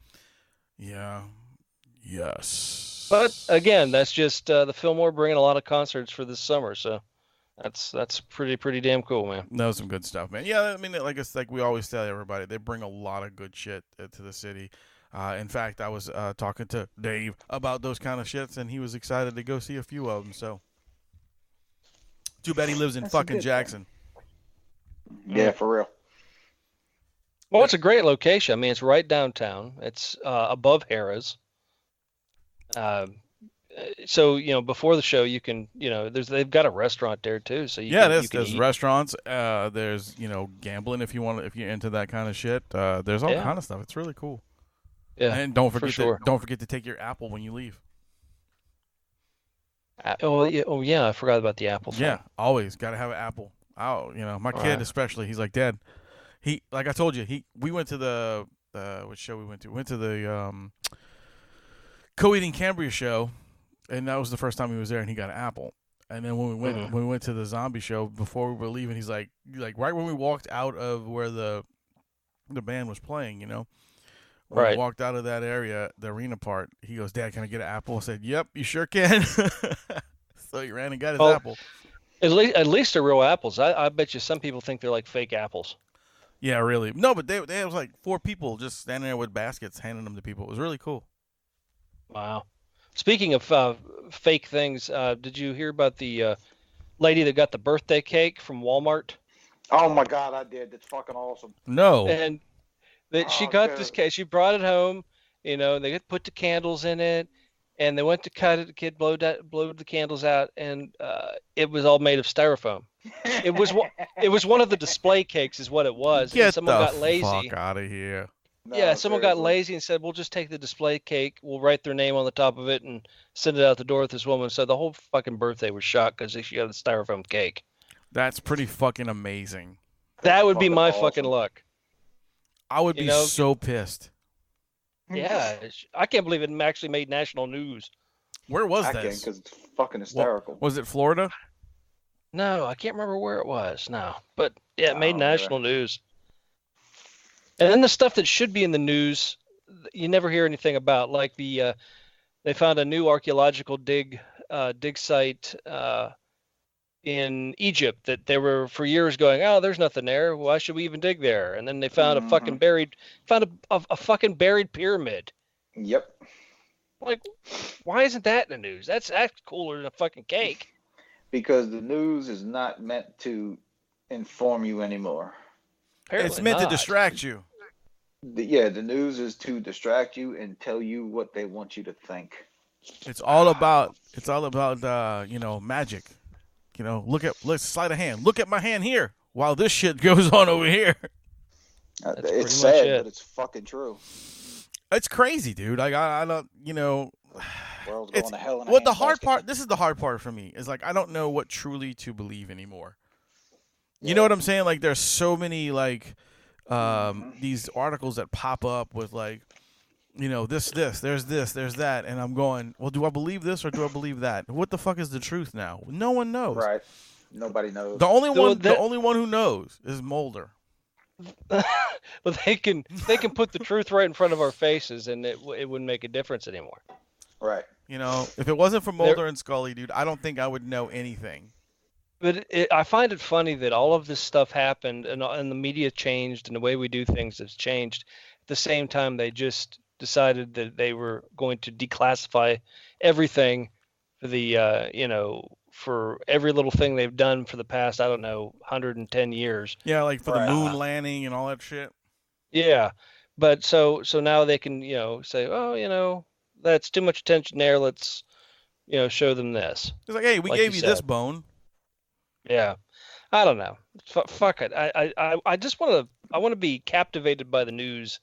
Yes. But again, that's just the Fillmore bringing a lot of concerts for this summer, so that's pretty damn cool, man. That was some good stuff, man. Yeah, I mean, like it's like we always tell everybody, they bring a lot of good shit to the city. In fact, I was talking to Dave about those kind of shits, and he was excited to go see a few of them. So, too bad he lives in That's a fucking good Jackson. Yeah, for real. Well, it's a great location. I mean, it's right downtown. It's above Harrah's. So before the show, you can they've got a restaurant there too. So There's eat. restaurants. There's gambling if you're into that kind of shit. There's all kind of stuff. It's really cool. Yeah, And don't for forget sure. don't forget to take your apple when you leave. Oh yeah, I forgot about the apple thing. Yeah, always got to have an apple. Oh, my kid Right. especially. He's like, Dad. Like I told you, we went to the what show we went to? We went to the Co-Eating Cambria show, and that was the first time he was there, and he got an apple. And then when we went to the zombie show before we were leaving, he's like right when we walked out of where the band was playing, when Right. we walked out of that area, the arena part, he goes, Dad, can I get an apple? I said, Yep, you sure can. So he ran and got his Well, apple. At least they're real apples. I bet you some people think they're like fake apples. Yeah, really. No, but there was like 4 people just standing there with baskets handing them to people. It was really cool. Wow. Speaking of fake things, did you hear about the lady that got the birthday cake from Walmart? Oh my God, I did. That's fucking awesome. No. And she Oh, got dude. this cake. She brought it home. You know, they put the candles in it, and they went to cut it. The kid blowed the candles out, and it was all made of styrofoam. It was one of the display cakes, is what it was. Get and someone the got lazy. fuck out of here. No, Yeah, someone got seriously. lazy and said, "We'll just take the display cake. We'll write their name on the top of it and send it out the door with this woman." So the whole fucking birthday was shot because she got a styrofoam cake. That's pretty fucking amazing. That would be fucking my awesome. fucking luck. I would You be know- so pissed. Yeah, I can't believe it actually made national news. Where was I can't this? because it's fucking hysterical. Was it Florida? No, I can't remember where it was. No, but yeah, it made Oh, national news. And then the stuff that should be in the news, you never hear anything about, like they found a new archaeological dig site in Egypt that they were for years going, oh, there's nothing there. Why should we even dig there? And then they found a fucking a fucking buried pyramid. Yep. Like, why isn't that in the news? That's cooler than a fucking cake. Because the news is not meant to inform you anymore. Apparently It's meant to not. distract you. The news is to distract you and tell you what they want you to think. It's all about magic. You know, let's slide a hand. Look at my hand here while this shit goes on over here. That's pretty It's much sad, it. but it's fucking true. It's crazy, dude. Like I don't, World's it's going to hell in a what the hard handbasket. part. This is the hard part for me. Is like I don't know what truly to believe anymore. You Yeah. know what I'm saying? Like there's so many like these articles that pop up with like, there's this, that, and I'm going, well, do I believe this or do I believe that? What the fuck is the truth now? No one knows. Right. Nobody knows. The only Well, one, the only one who knows is Mulder. Well, they can put the truth right in front of our faces, and it wouldn't make a difference anymore. Right. If it wasn't for Mulder and Scully, dude, I don't think I would know anything. But I find it funny that all of this stuff happened, and the media changed, and the way we do things has changed. At the same time, they just decided that they were going to declassify everything for the for every little thing they've done for the past 110 years. Yeah, like for Right. the moon landing and all that shit. Yeah, but so now they can say, oh, that's too much attention there. Let's show them this. It's like, hey, we Like gave you you this said. bone. Yeah, I don't know. Fuck it. I just want to be captivated by the news,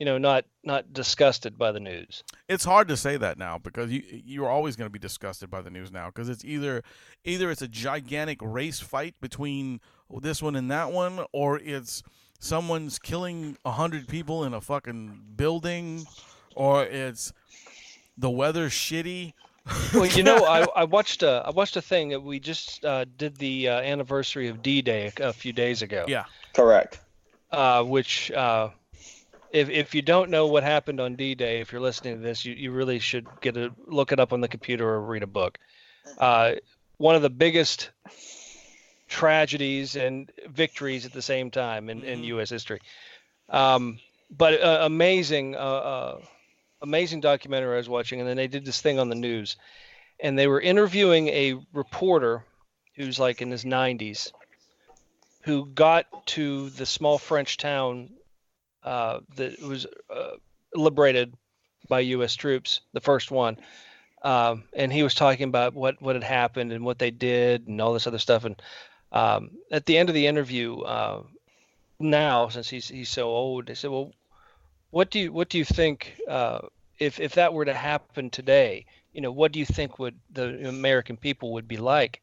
not disgusted by the news. It's hard to say that now because you're always going to be disgusted by the news now because it's either it's a gigantic race fight between this one and that one, or it's someone's killing 100 people in a fucking building, or it's the weather's shitty. Well, I watched a thing that we just did the anniversary of D-Day a few days ago. Yeah. Correct. Which if you don't know what happened on D-Day, if you're listening to this, you really should look it up on the computer or read a book. One of the biggest tragedies and victories at the same time in U.S. history. But amazing documentary I was watching, and then they did this thing on the news, and they were interviewing a reporter who's like in his 90s, who got to the small French town that was liberated by U.S. troops, the first one, and he was talking about what had happened and what they did and all this other stuff. And at the end of the interview, now since he's so old, they said, "Well, what do you think if that were to happen today? What do you think would the American people would be like?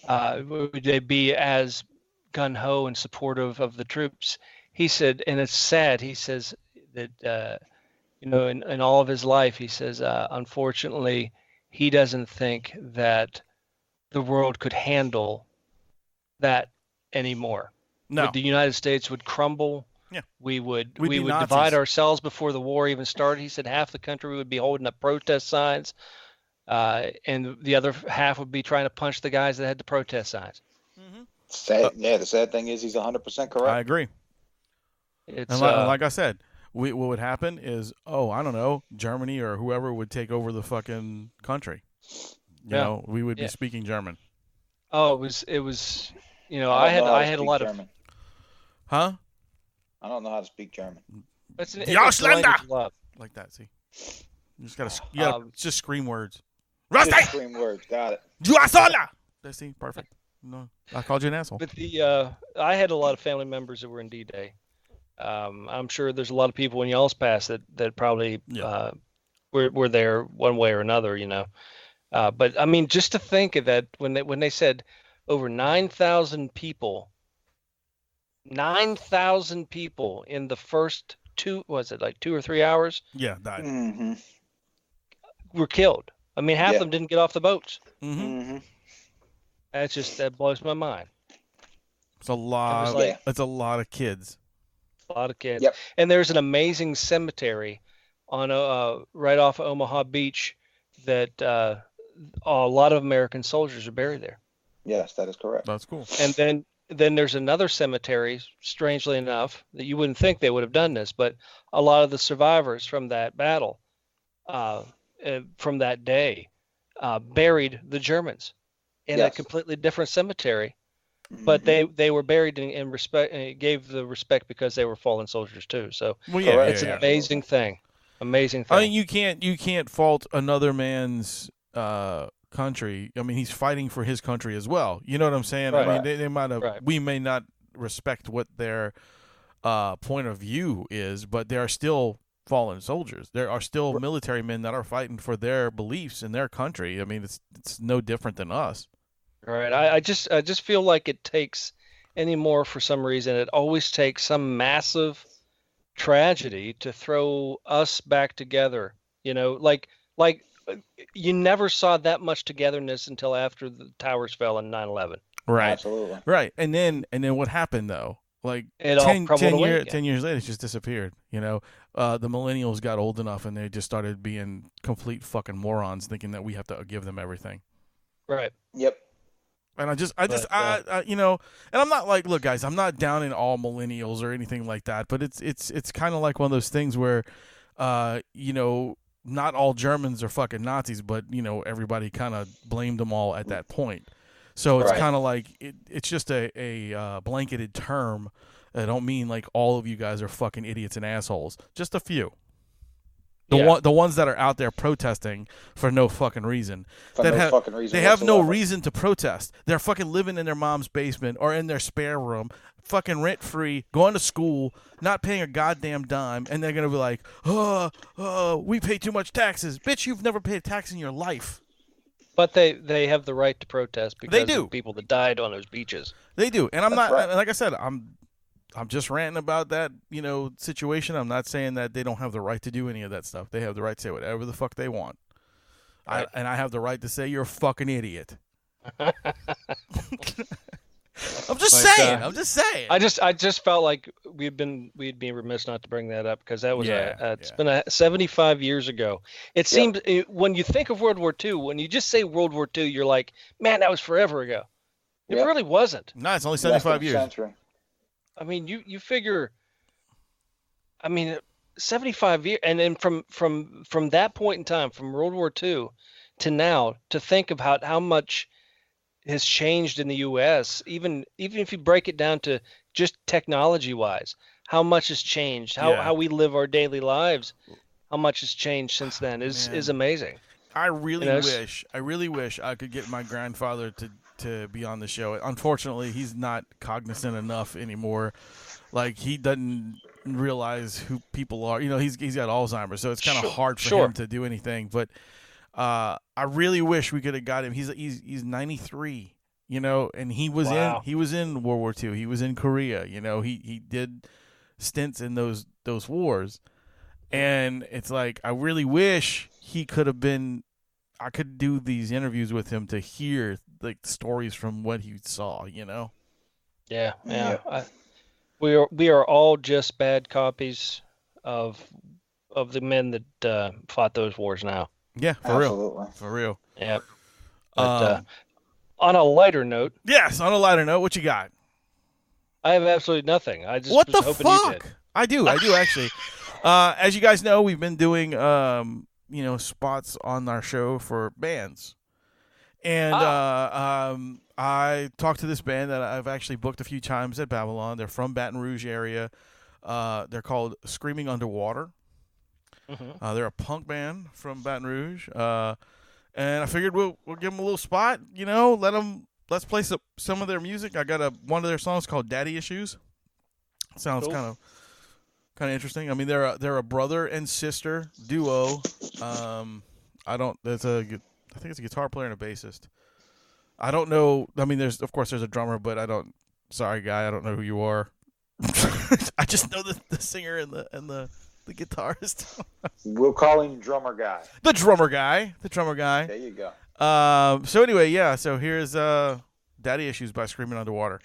Would they be as gun ho and supportive of the troops?" He said, and it's sad. He says that in all of his life, he says, unfortunately, he doesn't think that the world could handle that anymore. No. The United States would crumble. Yeah. We would We'd be divide Nazis. ourselves before the war even started. He said half the country would be holding up protest signs, and the other half would be trying to punch the guys that had the protest signs. Sad. The sad thing is he's 100% correct. I agree. It's And like I said, what would happen is, I don't know, Germany or whoever would take over the fucking country. You Yeah. know, we would be Yeah. speaking German. oh, it was You know, I I had a lot of. German. Huh? I don't know how to speak German. It's a language of love. Like that, see? You just gotta, just scream words. Just scream words, got it. See, perfect. No, I called you an asshole. But I had a lot of family members that were in D-Day. I'm sure there's a lot of people in y'all's past that probably were there one way or another, you know. But I mean, just to think of that when they said over 9,000 people in the first 2 or 3 hours? Yeah, died. Mm-hmm. Were killed. I mean, half of them didn't get off the boats. Mm-hmm. Mm-hmm. That blows my mind. It's a lot. It's a lot of kids. A lot of kids. Yep. And there's an amazing cemetery on right off of Omaha Beach that a lot of American soldiers are buried there. Yes, that is correct. That's cool. And then there's another cemetery, strangely enough, that you wouldn't think they would have done this, but a lot of the survivors from that battle, from that day, buried the Germans in a completely different cemetery. But they were buried in respect, and gave the respect because they were fallen soldiers too. So it's an amazing thing. Amazing thing. I mean, you can't fault another man's country. I mean, he's fighting for his country as well. You know what I'm saying? Right. I mean, they might have. Right. We may not respect what their point of view is, but they are still fallen soldiers. There are still military men that are fighting for their beliefs in their country. I mean, it's no different than us. Right. I just feel like it takes anymore for some reason. It always takes some massive tragedy to throw us back together. You know, like you never saw that much togetherness until after the towers fell in 9/11. Right. Absolutely. Right. And then what happened though? Like it 10 10 years later, it just disappeared. You know, the millennials got old enough and they just started being complete fucking morons, thinking that we have to give them everything. Right. Yep. And I you know, and I'm not like, look, guys, I'm not down in all millennials or anything like that, but it's kind of like one of those things where, you know, not all Germans are fucking Nazis, but you know, everybody kind of blamed them all at that point. So it's kind of like it's just a blanketed term. I don't mean like all of you guys are fucking idiots and assholes. Just a few. The ones that are out there protesting for no fucking reason. They have no reason to protest. They're fucking living in their mom's basement or in their spare room, fucking rent free, going to school, not paying a goddamn dime, and they're gonna be like, we pay too much taxes. Bitch, you've never paid a tax in your life. But they have the right to protest because of the people that died on those beaches. They do. And I'm not like I said, I'm just ranting about that, you know, situation. I'm not saying that they don't have the right to do any of that stuff. They have the right to say whatever the fuck they want. Right. And I have the right to say you're a fucking idiot. I'm just saying. I'm just saying. I just felt like we'd be remiss not to bring that up because that was it's been 75 years ago. It seems when you think of World War II, when you just say World War II, you're like, man, that was forever ago. It really wasn't. No, it's only 75 years. Century. I mean, you figure. I mean, 75 years, and then from that point in time, from World War II to now, to think about how much has changed in the U.S. Even if you break it down to just technology-wise, how much has changed, how we live our daily lives, how much has changed since then is amazing. I really wish I could get my grandfather to be on the show. Unfortunately, he's not cognizant enough anymore. Like, he doesn't realize who people are. You know, he's got Alzheimer's, so it's kind of hard for him to do anything. But I really wish we could have got him. He's 93, you know, and he was in World War II. He was in Korea. You know, he did stints in those wars, and it's like I really wish he could have been. I could do these interviews with him to hear like stories from what he saw, you know. Yeah. We are all just bad copies of the men that fought those wars now. Yeah, for real. Yeah. But on a lighter note. Yes, on a lighter note, what you got? I have absolutely nothing. I just what was the hoping fuck? you did. I do actually. As you guys know, we've been doing spots on our show for bands. And I I talked to this band that I've actually booked a few times at Babylon. They're from Baton Rouge area. They're called Screaming Underwater. Mm-hmm. They're a punk band from Baton Rouge. And I figured we'll give them a little spot, let's play some of their music. I got one of their songs called Daddy Issues. Sounds Cool. kind of interesting. I mean, they're a brother and sister duo. I think it's a guitar player and a bassist. I don't know. I mean, there's a drummer, but sorry, guy, I don't know who you are. I just know the singer and the guitarist. We'll call him Drummer Guy. The drummer guy. There you go. So anyway, yeah. So here's Daddy Issues by Screaming Underwater.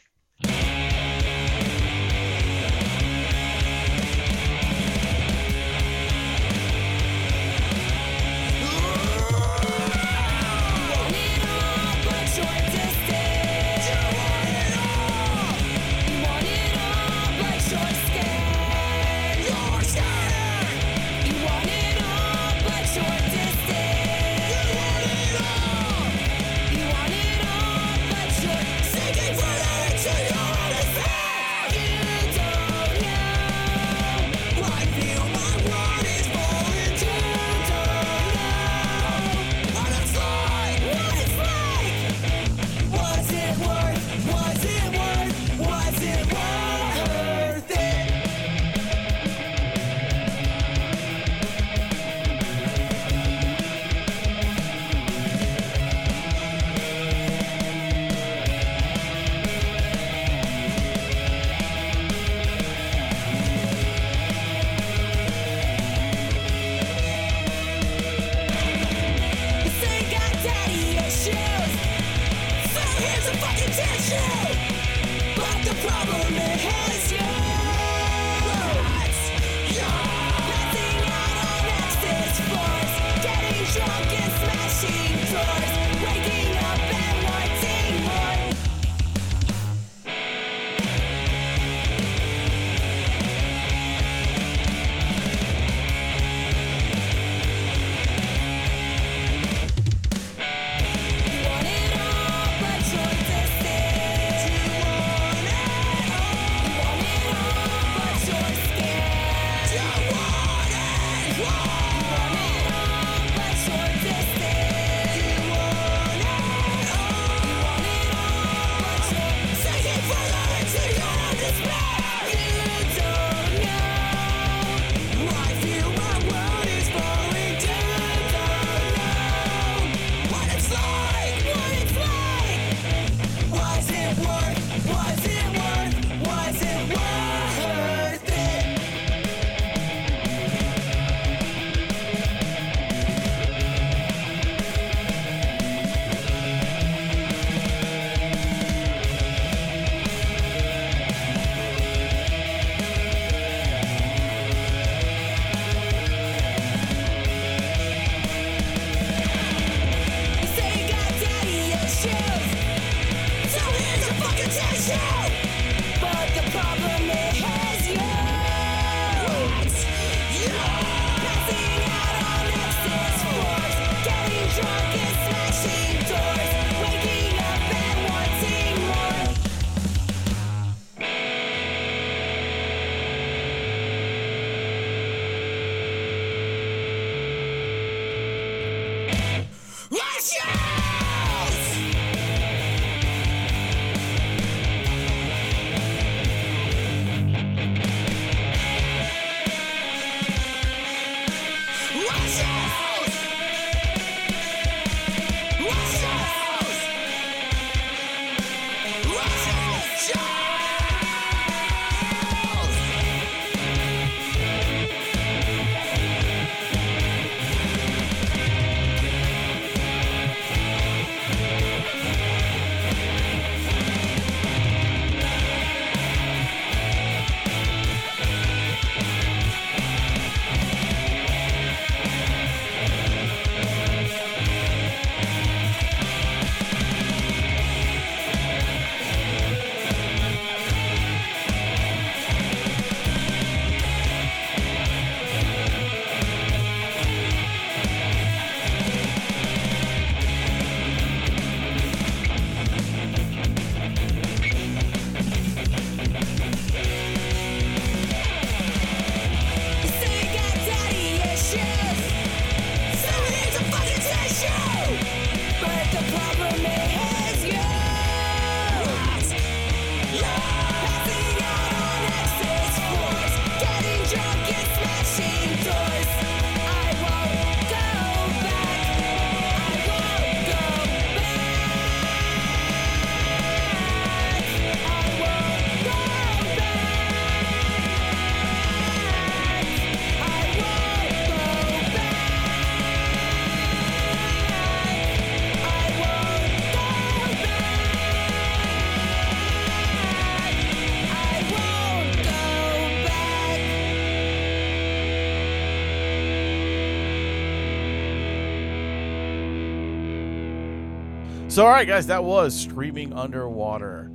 So, all right, guys, that was Screaming Underwater.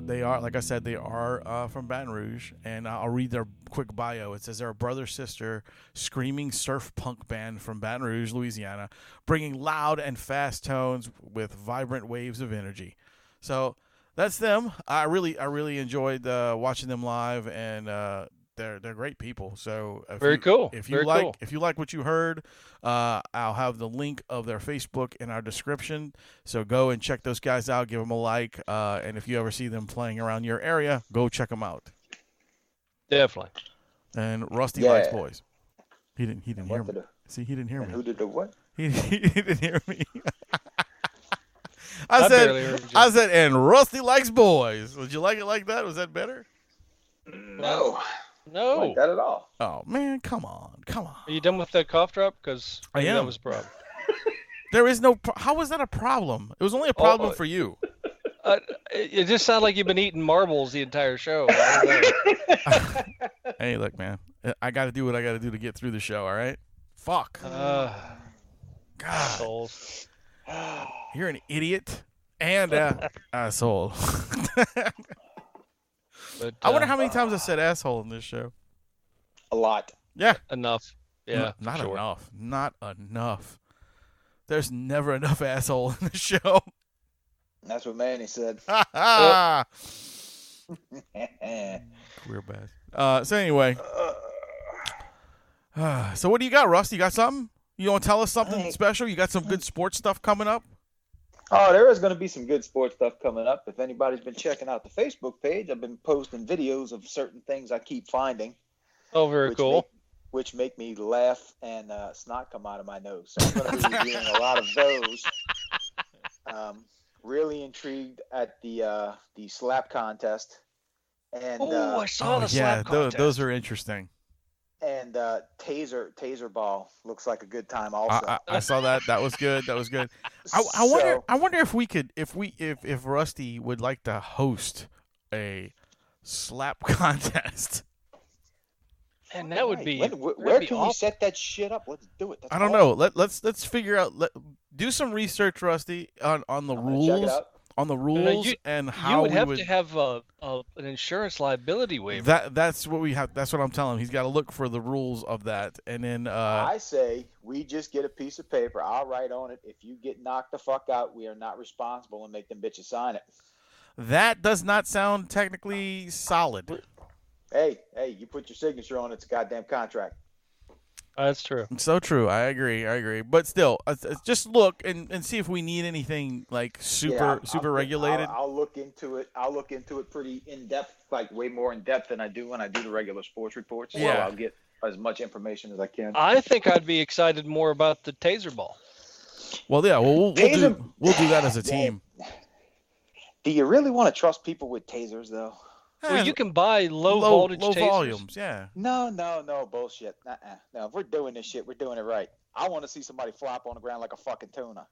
They are, like I said, they are from Baton Rouge, and I'll read their quick bio. It says they're a brother-sister screaming surf punk band from Baton Rouge, Louisiana, bringing loud and fast tones with vibrant waves of energy. So that's them. I really enjoyed watching them live, and they're great people. So Very cool. If you like what you heard, I'll have the link of their Facebook in our description. So go and check those guys out. Give them a like. And if you ever see them playing around your area, go check them out. Definitely. And Rusty likes boys. He didn't hear me. See, he didn't hear me. Who did the what? He didn't hear me. I said, and Rusty likes boys. Would you like it like that? Was that better? No. No. Like that at all. Oh, man, come on. Are you done with that cough drop? Because I am. That was a problem. There is no how was that a problem? It was only a problem for you. It just sounded like you've been eating marbles the entire show. I don't know. Hey, look, man. I got to do what I got to do to get through the show, all right? Fuck. God. Assholes. You're an idiot and asshole. But, I wonder how many times I said asshole in this show. A lot. Yeah. Enough. Yeah. Not enough. Not enough. There's never enough asshole in the show. That's what Manny said. Career bad. So anyway. So what do you got, Russ? You got something? You want to tell us something special? You got some good sports stuff coming up? Oh, there is going to be some good sports stuff coming up. If anybody's been checking out the Facebook page, I've been posting videos of certain things I keep finding. Oh, very cool. Which make me laugh and snot come out of my nose. So I'm going to be reviewing a lot of those. Really intrigued at the slap contest. And I saw the slap contest. Those are interesting. And taser ball looks like a good time also. I saw that. That was good. I wonder if Rusty would like to host a slap contest. And that would be where can we set that shit up? Let's do it. I don't know. Let's figure out. Do some research, Rusty, on the rules. On the rules and how you would have to have an insurance liability waiver. That's what we have. That's what I'm telling him. He's got to look for the rules of that, and then I say we just get a piece of paper. I'll write on it. If you get knocked the fuck out, we are not responsible, and make them bitches sign it. That does not sound technically solid. Hey, you put your signature on it. It's a goddamn contract. That's true. It's so true. I agree. But still, just look and see if we need anything like super regulated. I'll look into it. I'll look into it pretty in depth, like way more in depth than I do when I do the regular sports reports. Yeah. So I'll get as much information as I can. I think I'd be excited more about the taser ball. Well, yeah. Well, we'll do that as a team. Do you really want to trust people with tasers, though? Well, you can buy low voltage low tasers. volumes, yeah. No, bullshit. No, if we're doing this shit, we're doing it right. I want to see somebody flop on the ground like a fucking tuna.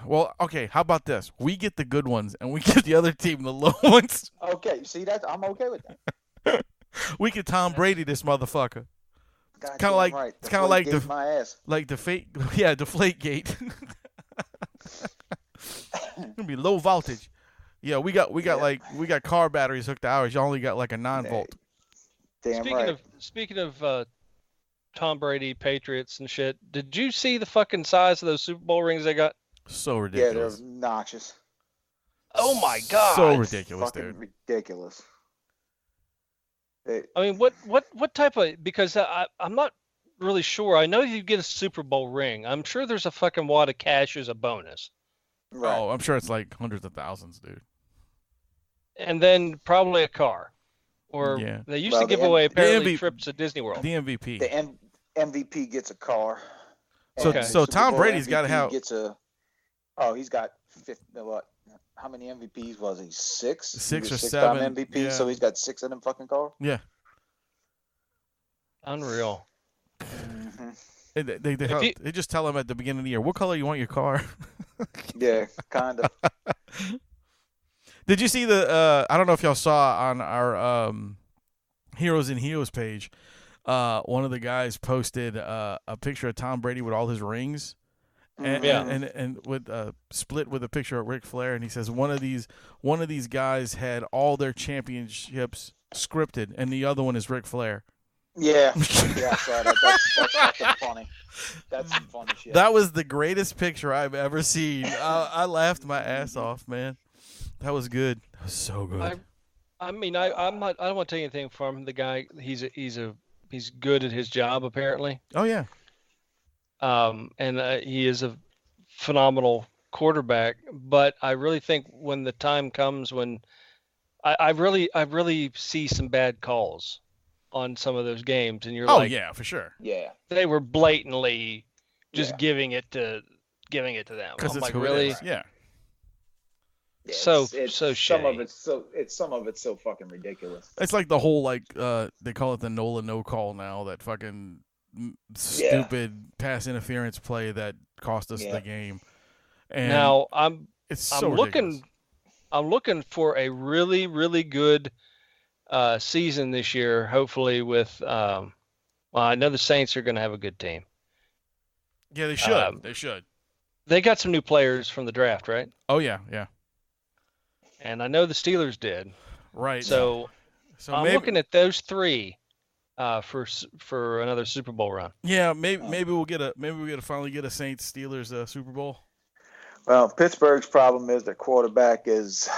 Well, okay, how about this? We get the good ones, and we give the other team the low ones. Okay, see that? I'm okay with that. We could Tom Brady this motherfucker. It's kind of like right. It's kind of like my ass. Like the fake, yeah, deflate gate. It's gonna be low voltage. Yeah, we got car batteries hooked to ours. You only got like a 9-volt. Damn Speaking of Tom Brady, Patriots and shit, did you see the fucking size of those Super Bowl rings they got? So ridiculous. Yeah, they're obnoxious. Oh my god. So ridiculous, fucking dude. Ridiculous. I mean, what type of? Because I'm not really sure. I know you get a Super Bowl ring. I'm sure there's a fucking wad of cash as a bonus. Right. Oh, I'm sure it's like hundreds of thousands, dude. And then probably a car. Or they used to give away apparently trips to Disney World. The MVP. The MVP gets a car. So Tom Brady's got to have. He's got 50. What? How many MVPs was he? 6? 6 or 7 7 MVP. Yeah. So he's got 6 of them fucking cars. Yeah. Unreal. Mm-hmm. They just tell him at the beginning of the year, what color you want your car? Yeah, kind of. Did you see the? I don't know if y'all saw on our Heroes and Heroes page. One of the guys posted a picture of Tom Brady with all his rings, and with split with a picture of Ric Flair, and he says one of these guys had all their championships scripted, and the other one is Ric Flair. Yeah, I saw that. That's funny. That's some funny shit. That was the greatest picture I've ever seen. I laughed my ass off, man. That was good. That was so good. I mean, I don't want to take anything from the guy. He's good at his job, apparently. Oh yeah. And he is a phenomenal quarterback. But I really think when the time comes when I really see some bad calls on some of those games, and you're like, yeah, for sure. Yeah. They were blatantly just giving it to them. Because it's like, who really? it is. Yeah. Yeah, So some of it's so fucking ridiculous. It's like the whole they call it the NOLA no call now, that fucking stupid pass interference play that cost us the game. And now I'm looking for a really, really good season this year, hopefully with I know the Saints are going to have a good team. Yeah, they should. They should. They got some new players from the draft, right? Oh yeah. And I know the Steelers did. Right. So I'm looking at those three for another Super Bowl run. Yeah, maybe we'll finally get a Saints Steelers Super Bowl. Well, Pittsburgh's problem is their quarterback is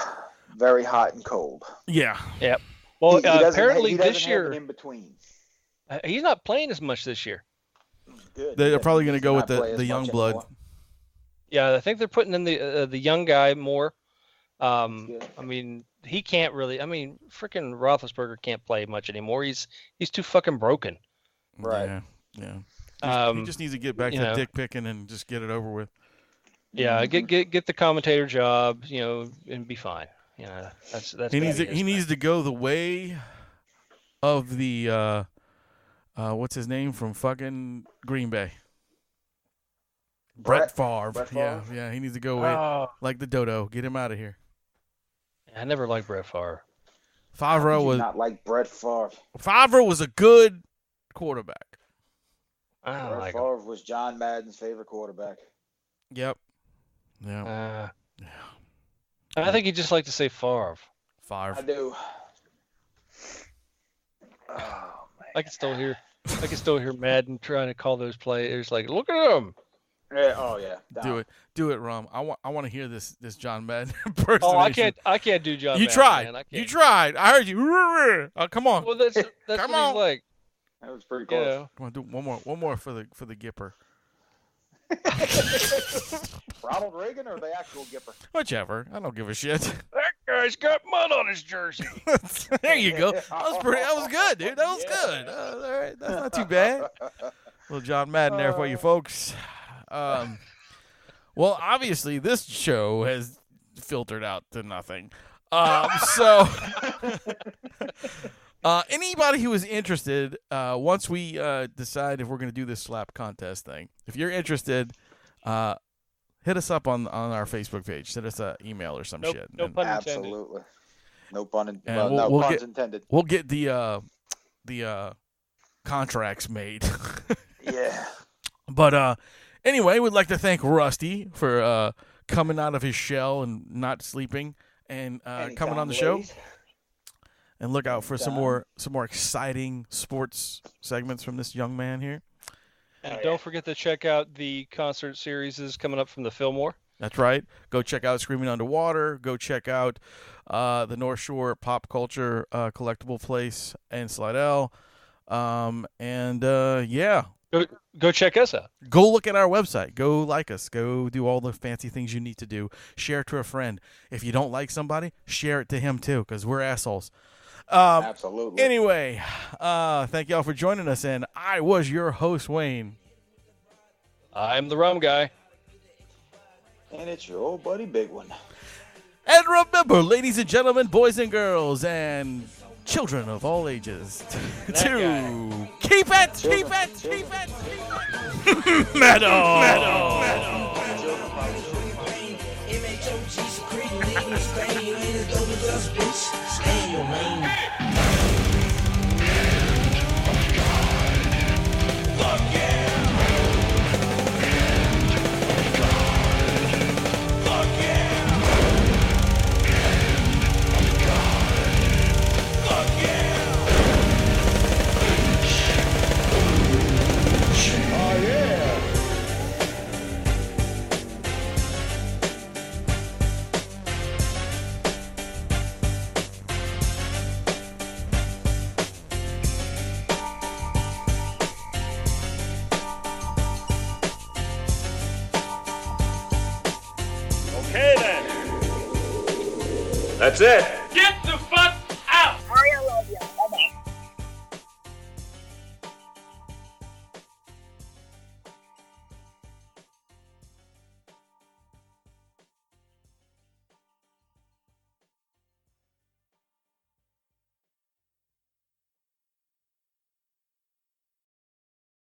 very hot and cold. Yeah. Yep. Well, apparently he this year in between. He's not playing as much this year. Good. They're probably going to go with the young blood. Anymore. Yeah, I think they're putting in the young guy more. I mean, he can't really. I mean, freaking Roethlisberger can't play much anymore. He's too fucking broken. Right. Yeah. He just needs to get back to dick picking and just get it over with. Yeah, get the commentator job, and be fine. That's. He needs to go the way of the what's his name from fucking Green Bay. Brett Favre. Yeah. He needs to go away like the dodo. Get him out of here. I never liked Brett Favre. Favre was not like Brett Favre. Favre was a good quarterback. Brett Favre was John Madden's favorite quarterback. Yep. Yeah. I think he just liked to say Favre. I do. Oh man. I can still hear Madden trying to call those players like, look at him. Yeah, oh yeah. Do it, Rum. I want to hear this John Madden impersonation. Oh, I can't do John. You Madden, tried. Man. You tried. I heard you. Oh, come on. Well, that's come what on. he's like. That was pretty close. Come on, do one more for the Gipper. Ronald Reagan or the actual Gipper? Whichever. I don't give a shit. That guy's got mud on his jersey. There you go. That was good, dude. That was good. All right, that's not too bad. Little John Madden there for you folks. Well, obviously this show has filtered out to nothing. So anybody who is interested, once we decide if we're going to do this slap contest thing, if you're interested, hit us up on our Facebook page. Send us an email or some shit. No pun intended. Absolutely. No pun intended. And no puns intended. We'll get the contracts made. Yeah. But anyway, we'd like to thank Rusty for coming out of his shell and not sleeping and coming on the show. And look out for some more exciting sports segments from this young man here. And don't forget to check out the concert series coming up from the Fillmore. That's right. Go check out Screaming Underwater. Go check out the North Shore Pop Culture Collectible Place in Slidell. Yeah. Go check us out. Go look at our website. Go like us. Go do all the fancy things you need to do. Share it to a friend. If you don't like somebody, share it to him too, because we're assholes. Absolutely. Anyway, thank y'all for joining us, and I was your host, Wayne. I'm the Rum Guy. And it's your old buddy, Big One. And remember, ladies and gentlemen, boys and girls, and children of all ages, to keep it metal. That's it.